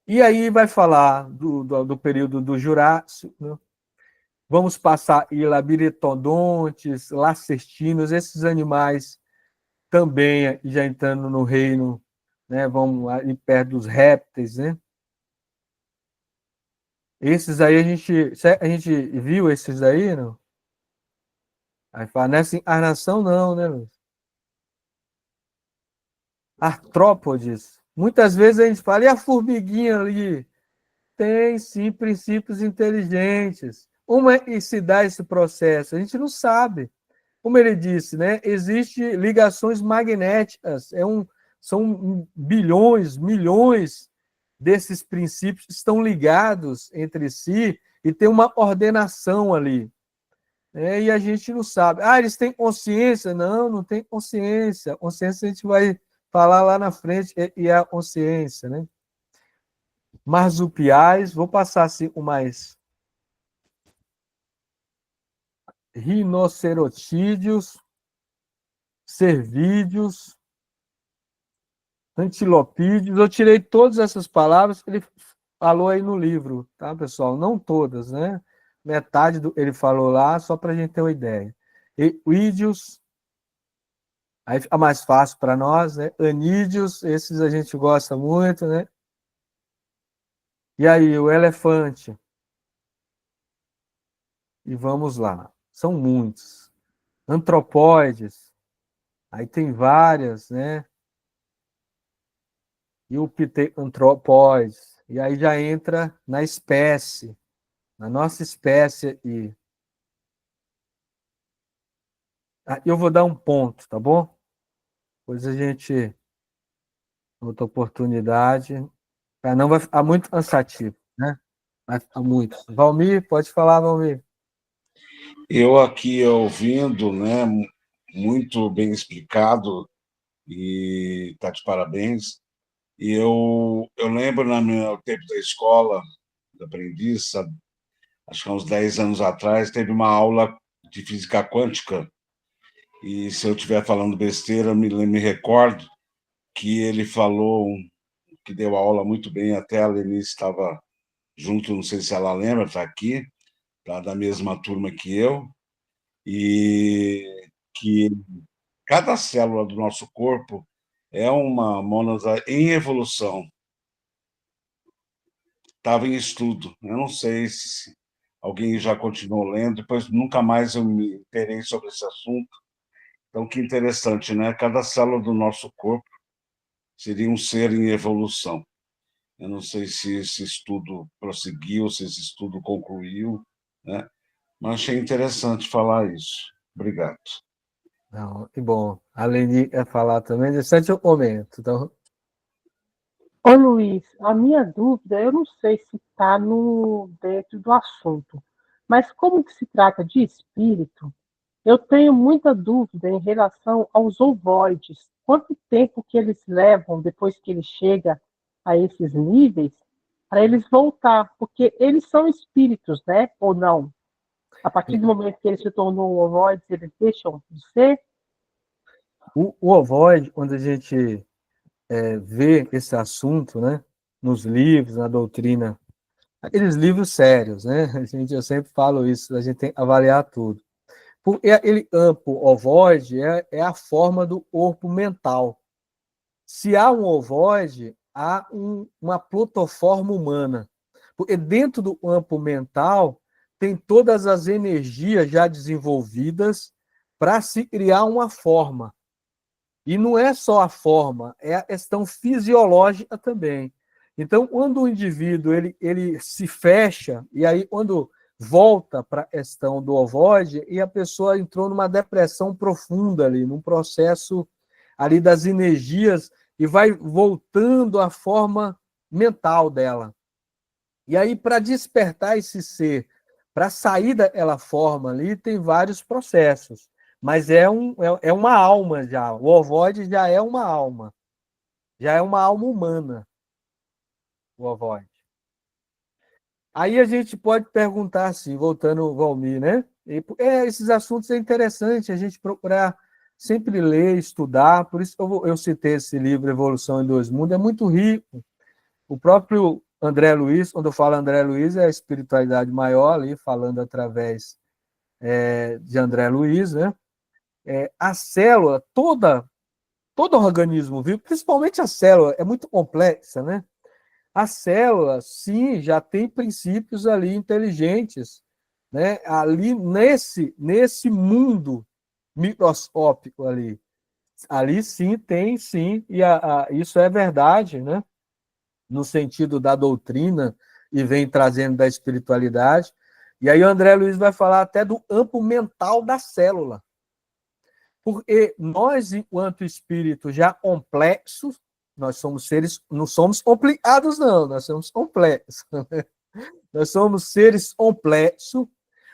E aí vai falar do período do Jurássico, né? Vamos passar em labirintodontes, lacertinos, esses animais também já entrando no reino, né? Vamos ali perto dos répteis, né? Esses aí a gente viu esses aí, não? Aí fala, nessa encarnação não, né, Luiz? Artrópodes. Muitas vezes a gente fala, e a formiguinha ali? Tem, sim, princípios inteligentes. Como é que se dá esse processo? A gente não sabe. Como ele disse, né? Existem ligações magnéticas. São bilhões, milhões desses princípios que estão ligados entre si e tem uma ordenação ali. E a gente não sabe. Ah, eles têm consciência? Não, não tem consciência. Consciência a gente vai falar lá na frente, e é a consciência, né? Marsupiais, vou passar assim o mais. Rinocerotídeos, cervídeos, antilopídeos. Eu tirei todas essas palavras que ele falou aí no livro, tá, pessoal? Não todas, né? Metade do ele falou lá, só para a gente ter uma ideia. Equídeos, aí fica mais fácil para nós, né? Anídeos, esses a gente gosta muito, né? E aí, o elefante. E vamos lá. São muitos. Antropóides. Aí tem várias, né? E o pteranthropoides. E aí já entra na espécie, na nossa espécie. E eu vou dar um ponto, tá bom? Depois a gente, outra oportunidade, não vai ficar muito cansativo, né? Vai ficar muito. Valmir, pode falar, Valmir. Eu aqui ouvindo, né, muito bem explicado, e tá de parabéns. E eu lembro no meu tempo da escola, da aprendiz, acho que há uns 10 anos atrás, teve uma aula de física quântica, e se eu estiver falando besteira, eu me recordo que ele falou, que deu a aula muito bem, até a Lenice estava junto, não sei se ela lembra, está aqui, tá da mesma turma que eu, e que cada célula do nosso corpo é uma mônada em evolução. Estava em estudo. Eu não sei se alguém já continuou lendo, depois nunca mais eu me interei sobre esse assunto. Então, que interessante, né? Cada célula do nosso corpo seria um ser em evolução. Eu não sei se esse estudo prosseguiu, se esse estudo concluiu, né? Mas achei interessante falar isso. Obrigado. Não, que bom. A Leni quer falar também, deixa eu momento. Então, Ô Luiz, a minha dúvida, eu não sei se está no dentro do assunto, mas como que se trata de espírito, eu tenho muita dúvida em relação aos ovoides. Quanto tempo que eles levam depois que ele chega a esses níveis para eles voltar? Porque eles são espíritos, né? Ou não? A partir do momento que ele se tornou um ovoide, eles deixam de ser? o ovoide, quando a gente vê esse assunto, né, nos livros, na doutrina, aqueles livros sérios, né? Eu sempre falo isso, a gente tem que avaliar tudo. Porque aquele campo ovoide é a forma do corpo mental. Se há um ovoide, há uma plotoforma humana. Porque dentro do campo mental tem todas as energias já desenvolvidas para se criar uma forma. E não é só a forma, é a questão fisiológica também. Então, quando o indivíduo ele se fecha, e aí quando volta para a questão do ovoide, e a pessoa entrou numa depressão profunda ali, num processo ali das energias, e vai voltando à forma mental dela. E aí, para despertar esse ser, para sair daquela forma ali, tem vários processos. Mas é uma alma já. O ovoide já é uma alma. Já é uma alma humana, o ovoide. Aí a gente pode perguntar assim, voltando ao Valmir, né? Esses assuntos é interessante a gente procurar sempre ler, estudar, por isso que eu citei esse livro, Evolução em Dois Mundos, é muito rico. O próprio André Luiz, quando eu falo André Luiz, é a espiritualidade maior ali, falando através de André Luiz, né? A célula, todo organismo vivo, principalmente a célula, é muito complexa, né? A célula, sim, já tem princípios ali inteligentes, né? Ali nesse mundo microscópico ali sim tem, sim, e isso é verdade, né? No sentido da doutrina e vem trazendo da espiritualidade. E aí o André Luiz vai falar até do amplo mental da célula. Porque nós, enquanto espírito já complexos, nós somos seres, não somos complicados, não, nós somos complexos. Nós somos seres complexos.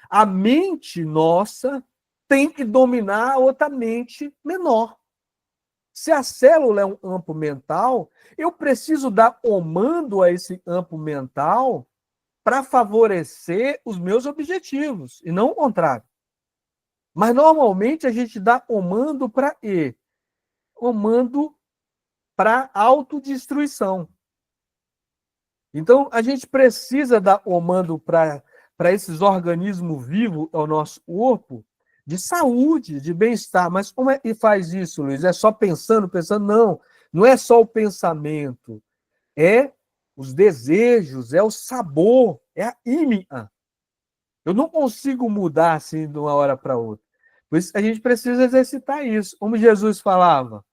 A mente nossa tem que dominar a outra mente menor. Se a célula é um campo mental, eu preciso dar comando a esse campo mental para favorecer os meus objetivos, e não o contrário. Mas, normalmente, a gente dá comando para quê? Comando para autodestruição. Então, a gente precisa dar comando para esses organismos vivos ao nosso corpo de saúde, de bem-estar. Mas como é que faz isso, Luiz? É só pensando? Não. Não é só o pensamento. É os desejos, é o sabor, é a ímã. Eu não consigo mudar assim de uma hora para outra. Por isso a gente precisa exercitar isso. Como Jesus falava,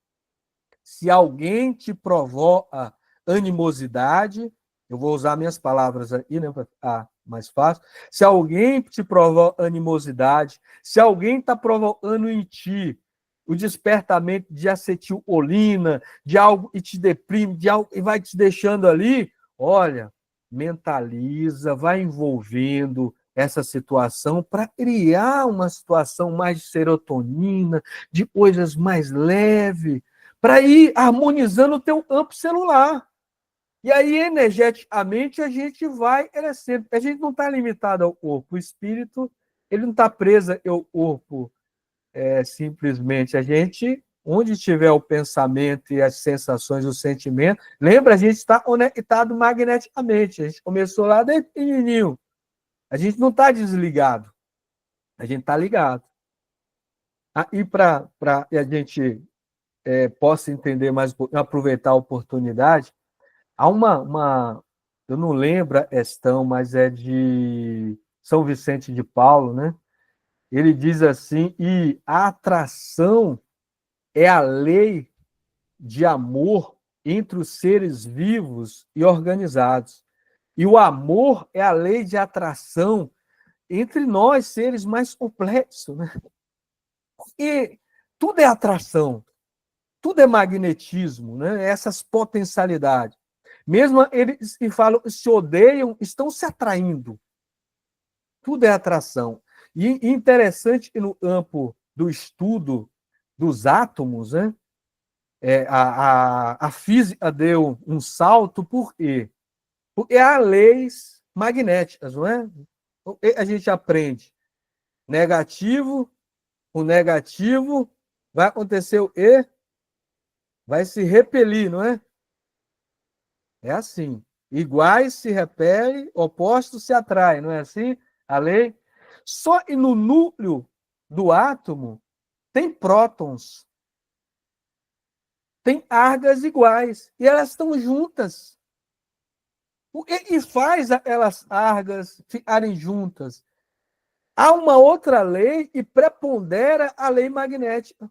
se alguém te provoca animosidade, eu vou usar minhas palavras aqui, né, para ficar mais fácil. Se alguém te provoca animosidade, se alguém está provocando em ti o despertamento de acetilcolina, de algo e te deprime, de algo e vai te deixando ali, olha, mentaliza, vai envolvendo essa situação para criar uma situação mais de serotonina, de coisas mais leves, para ir harmonizando o teu campo celular. E aí, energeticamente, a gente vai crescendo. A gente não está limitado ao corpo. O espírito, ele não está preso ao corpo simplesmente. A gente, onde tiver o pensamento e as sensações, o sentimento, lembra, a gente está conectado magneticamente. A gente começou lá desde pequenininho. A gente não está desligado. A gente está ligado. E para a gente possa entender mais, aproveitar a oportunidade, há eu não lembro a questão, mas é de São Vicente de Paulo, né? Ele diz assim, e a atração é a lei de amor entre os seres vivos e organizados. E o amor é a lei de atração entre nós, seres mais complexos, né? E tudo é atração, tudo é magnetismo, né? Essas potencialidades. Mesmo eles que falam se odeiam, estão se atraindo. Tudo é atração. E interessante que no campo do estudo dos átomos, né? A física deu um salto, por quê? Porque há leis magnéticas, não é? A gente aprende negativo, o negativo vai acontecer o quê? Vai se repelir, não é? É assim. Iguais se repelem, opostos se atraem, não é assim? A lei. Só que no núcleo do átomo tem prótons, tem cargas iguais, e elas estão juntas. O que faz aquelas cargas ficarem juntas? Há uma outra lei e prepondera a lei magnética.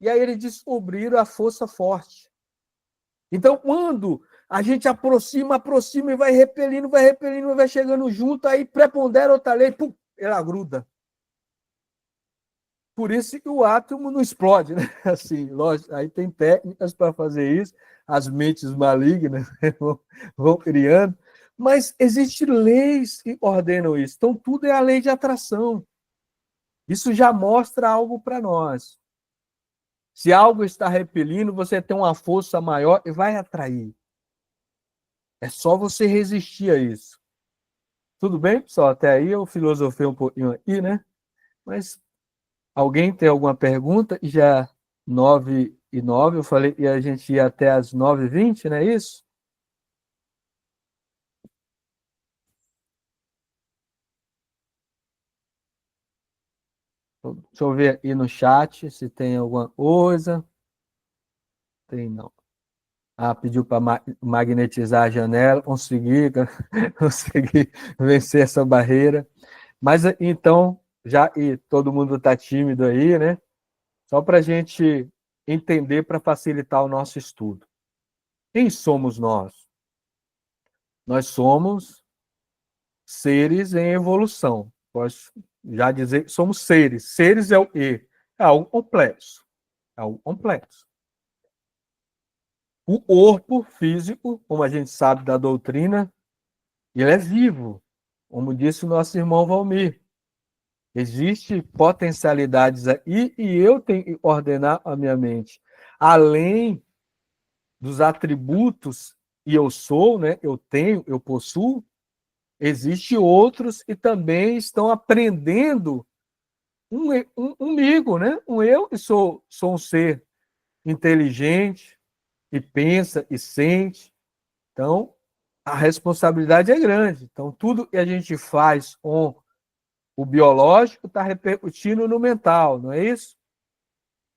E aí eles descobriram a força forte. Então, quando a gente aproxima e vai repelindo, vai chegando junto, aí prepondera outra lei, pum, ela gruda. Por isso que o átomo não explode, né? Assim, lógico, aí tem técnicas para fazer isso, as mentes malignas vão criando, mas existem leis que ordenam isso. Então, tudo é a lei de atração. Isso já mostra algo para nós. Se algo está repelindo, você tem uma força maior e vai atrair. É só você resistir a isso. Tudo bem, pessoal? Até aí eu filosofei um pouquinho aqui, né? Mas alguém tem alguma pergunta? Já 9h09, eu falei que a gente ia até as 9h20, não é isso? Deixa eu ver aí no chat se tem alguma coisa. Tem não. Ah, pediu para magnetizar a janela, consegui, consegui vencer essa barreira. Mas então, já e todo mundo está tímido aí, né? Só para a gente entender, para facilitar o nosso estudo. Quem somos nós? Nós somos seres em evolução. Posso já dizer que somos seres. Seres é o E. É algo complexo. É algo complexo. O corpo físico, como a gente sabe da doutrina, ele é vivo, como disse o nosso irmão Valmir. Existem potencialidades aí e eu tenho que ordenar a minha mente. Além dos atributos, e eu sou, né? Eu tenho, eu possuo, existem outros que também estão aprendendo comigo, né? Eu que sou um ser inteligente, e pensa e sente. Então, a responsabilidade é grande. Então, tudo que a gente faz com o biológico está repercutindo no mental, não é isso?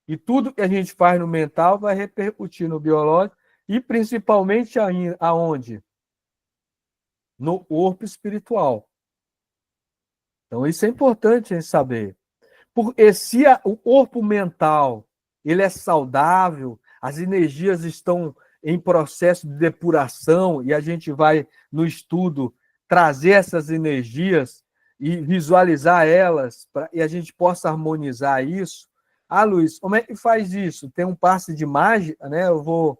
E tudo que a gente faz no mental vai repercutir no biológico e principalmente aonde? No corpo espiritual. Então, isso é importante a gente saber. Porque se o corpo mental ele é saudável, as energias estão em processo de depuração e a gente vai, no estudo, trazer essas energias e visualizar elas e a gente possa harmonizar isso. Ah, Luiz, como é que faz isso? Tem um passe de mágica, né? Eu vou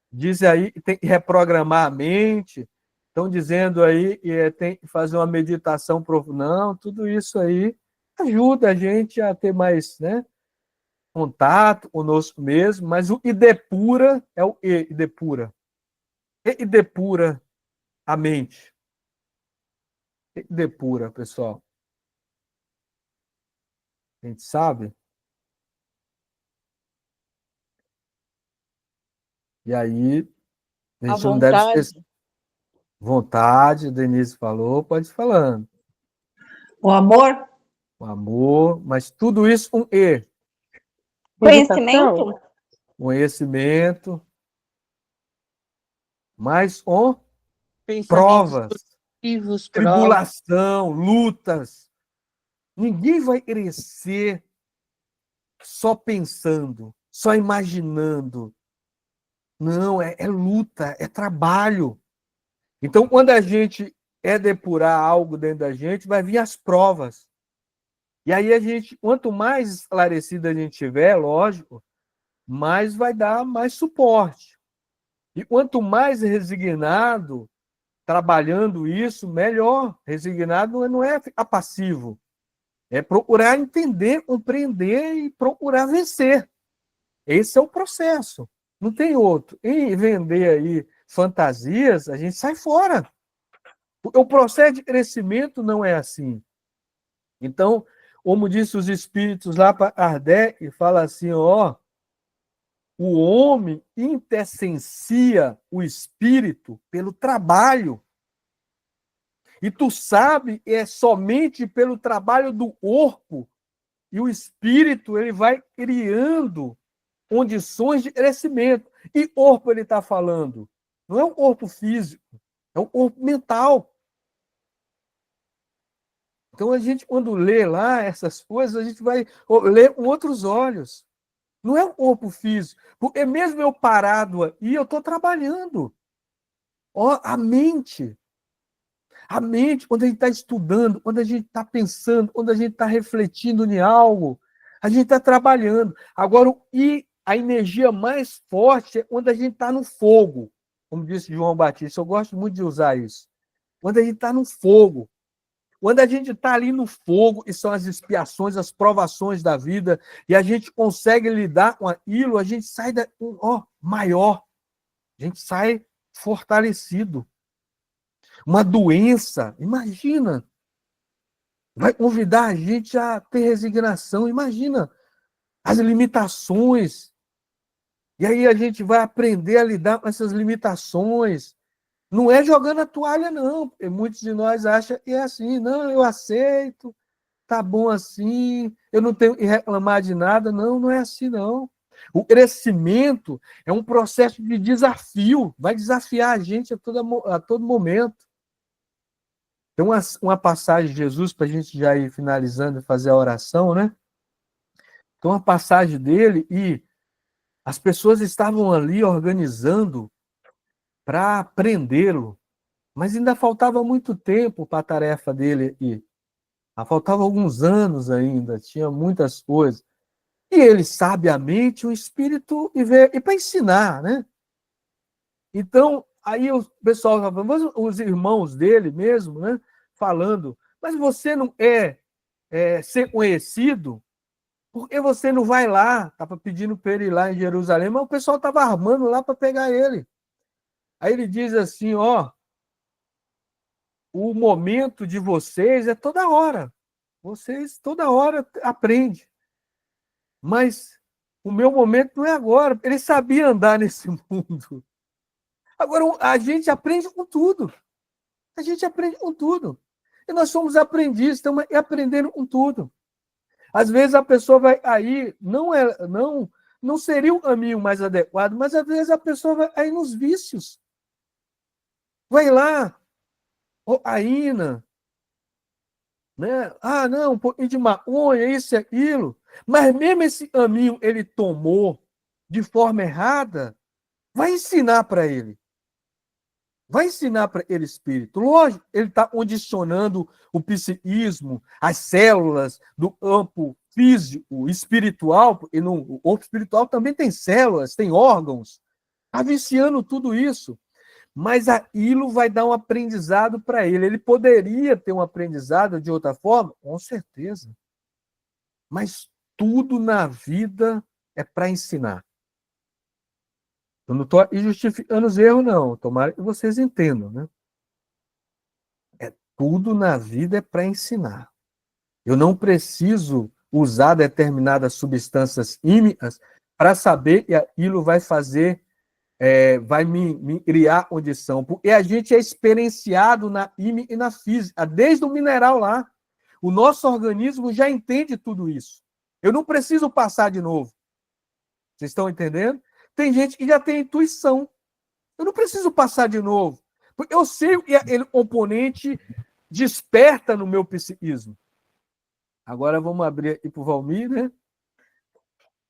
dizer aí que tem que reprogramar a mente. Estão dizendo aí que tem que fazer uma meditação profunda. Não, tudo isso aí ajuda a gente a ter mais, né, contato conosco mesmo, mas o que depura é o que depura. E depura a mente. E depura, pessoal. A gente sabe? E aí, a A gente não deve vontade. esquecer. Vontade, Denise falou, pode ir falando. O amor? O amor, mas tudo isso com E. Conhecimento? Conhecimento, mas com Pensamentos provas, positivos, provas. tribulação, lutas. Ninguém vai crescer só pensando, só imaginando. Não, é luta, é trabalho. Então, quando a gente depurar algo dentro da gente, vai vir as provas. E aí a gente, quanto mais esclarecida a gente tiver, lógico, mais vai dar mais suporte. E quanto mais resignado, trabalhando isso, melhor. Resignado não é ficar passivo. É procurar entender, compreender e procurar vencer. Esse é o processo. Não tem outro. E vender aí fantasias, a gente sai fora. O processo de crescimento não é assim. Então, como disse os espíritos lá para Kardec, fala assim, ó, o homem intessencia o espírito pelo trabalho. E tu sabe, é somente pelo trabalho do corpo e o espírito ele vai criando condições de crescimento. E corpo ele está falando? Não é o corpo físico, é o corpo mental. Então a gente, quando lê lá essas coisas, a gente vai ler com outros olhos. Não é o corpo físico. Porque mesmo eu parado aí, eu estou trabalhando. Ó, a mente. A mente, quando a gente está estudando, quando a gente está pensando, quando a gente está refletindo em algo, a gente está trabalhando. Agora, e a energia mais forte é quando a gente está no fogo, como disse João Batista. Eu gosto muito de usar isso. Quando a gente está no fogo. Quando a gente está ali no fogo, e são as expiações, as provações da vida, e a gente consegue lidar com aquilo, a gente sai maior, a gente sai fortalecido. Uma doença, imagina, vai convidar a gente a ter resignação, imagina as limitações. E aí a gente vai aprender a lidar com essas limitações. Não é jogando a toalha, não, porque muitos de nós acham que é assim, não, eu aceito, tá bom assim, eu não tenho que reclamar de nada, não, não é assim, não. O crescimento é um processo de desafio, vai desafiar a gente a todo momento. Tem uma passagem de Jesus, para a gente já ir finalizando e fazer a oração, né? Tem uma passagem dele e as pessoas estavam ali organizando para prendê-lo, mas ainda faltava muito tempo para a tarefa dele ir. Faltava alguns anos ainda, tinha muitas coisas. E ele, sabiamente, o Espírito, e para ensinar, né? Então, aí o pessoal, os irmãos dele mesmo, né? Falando, mas você não ser conhecido? Por que você não vai lá? Estava pedindo para ele ir lá em Jerusalém, mas o pessoal estava armando lá para pegar ele. Aí ele diz assim, o momento de vocês é toda hora. Vocês toda hora aprendem. Mas o meu momento não é agora. Ele sabia andar nesse mundo. Agora, a gente aprende com tudo. A gente aprende com tudo. E nós somos aprendizes, estamos aprendendo com tudo. Às vezes a pessoa vai aí, não seria o caminho mais adequado, mas às vezes a pessoa vai aí nos vícios. Vai lá, cocaína, né? Não, um pouquinho de maconha, isso e aquilo. Mas mesmo esse caminho ele tomou de forma errada, vai ensinar para ele. Vai ensinar para ele espírito. Lógico, ele está condicionando o psiquismo, as células do campo físico, espiritual, porque o corpo espiritual também tem células, tem órgãos. Está viciando tudo isso. Mas aquilo vai dar um aprendizado para ele. Ele poderia ter um aprendizado de outra forma? Com certeza. Mas tudo na vida é para ensinar. Eu não estou justificando os erros, não. Tomara que vocês entendam, né? Tudo na vida é para ensinar. Eu não preciso usar determinadas substâncias químicas para saber que aquilo vai fazer, vai me criar condição. Porque a gente é experienciado na química e na física, desde o mineral lá. O nosso organismo já entende tudo isso. Eu não preciso passar de novo. Vocês estão entendendo? Tem gente que já tem intuição. Eu não preciso passar de novo. Porque eu sei o que aquele componente desperta no meu psiquismo. Agora vamos abrir aqui para o Valmir, né?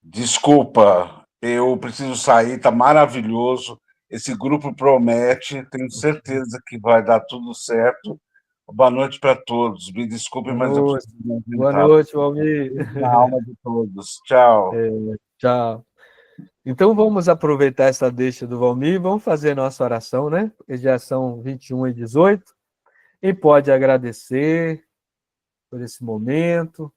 Desculpa, eu preciso sair, está maravilhoso. Esse grupo promete, tenho certeza que vai dar tudo certo. Boa noite para todos. Me desculpem, mas eu preciso me Boa ausentar. noite, Valmir. Na alma de todos. Tchau. Tchau. Então vamos aproveitar essa deixa do Valmir e vamos fazer nossa oração, né? Porque já são 21h18. E pode agradecer por esse momento.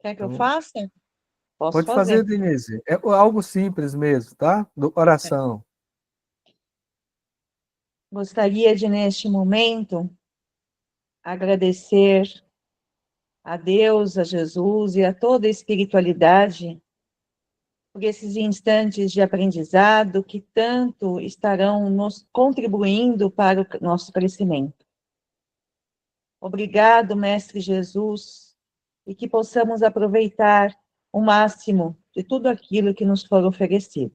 Quer que eu faça? Posso Pode fazer, fazer. Denise. É algo simples mesmo, tá? Do coração. Gostaria de, neste momento, agradecer a Deus, a Jesus e a toda a espiritualidade por esses instantes de aprendizado que tanto estarão nos contribuindo para o nosso crescimento. Obrigado, Mestre Jesus, e que possamos aproveitar o máximo de tudo aquilo que nos for oferecido.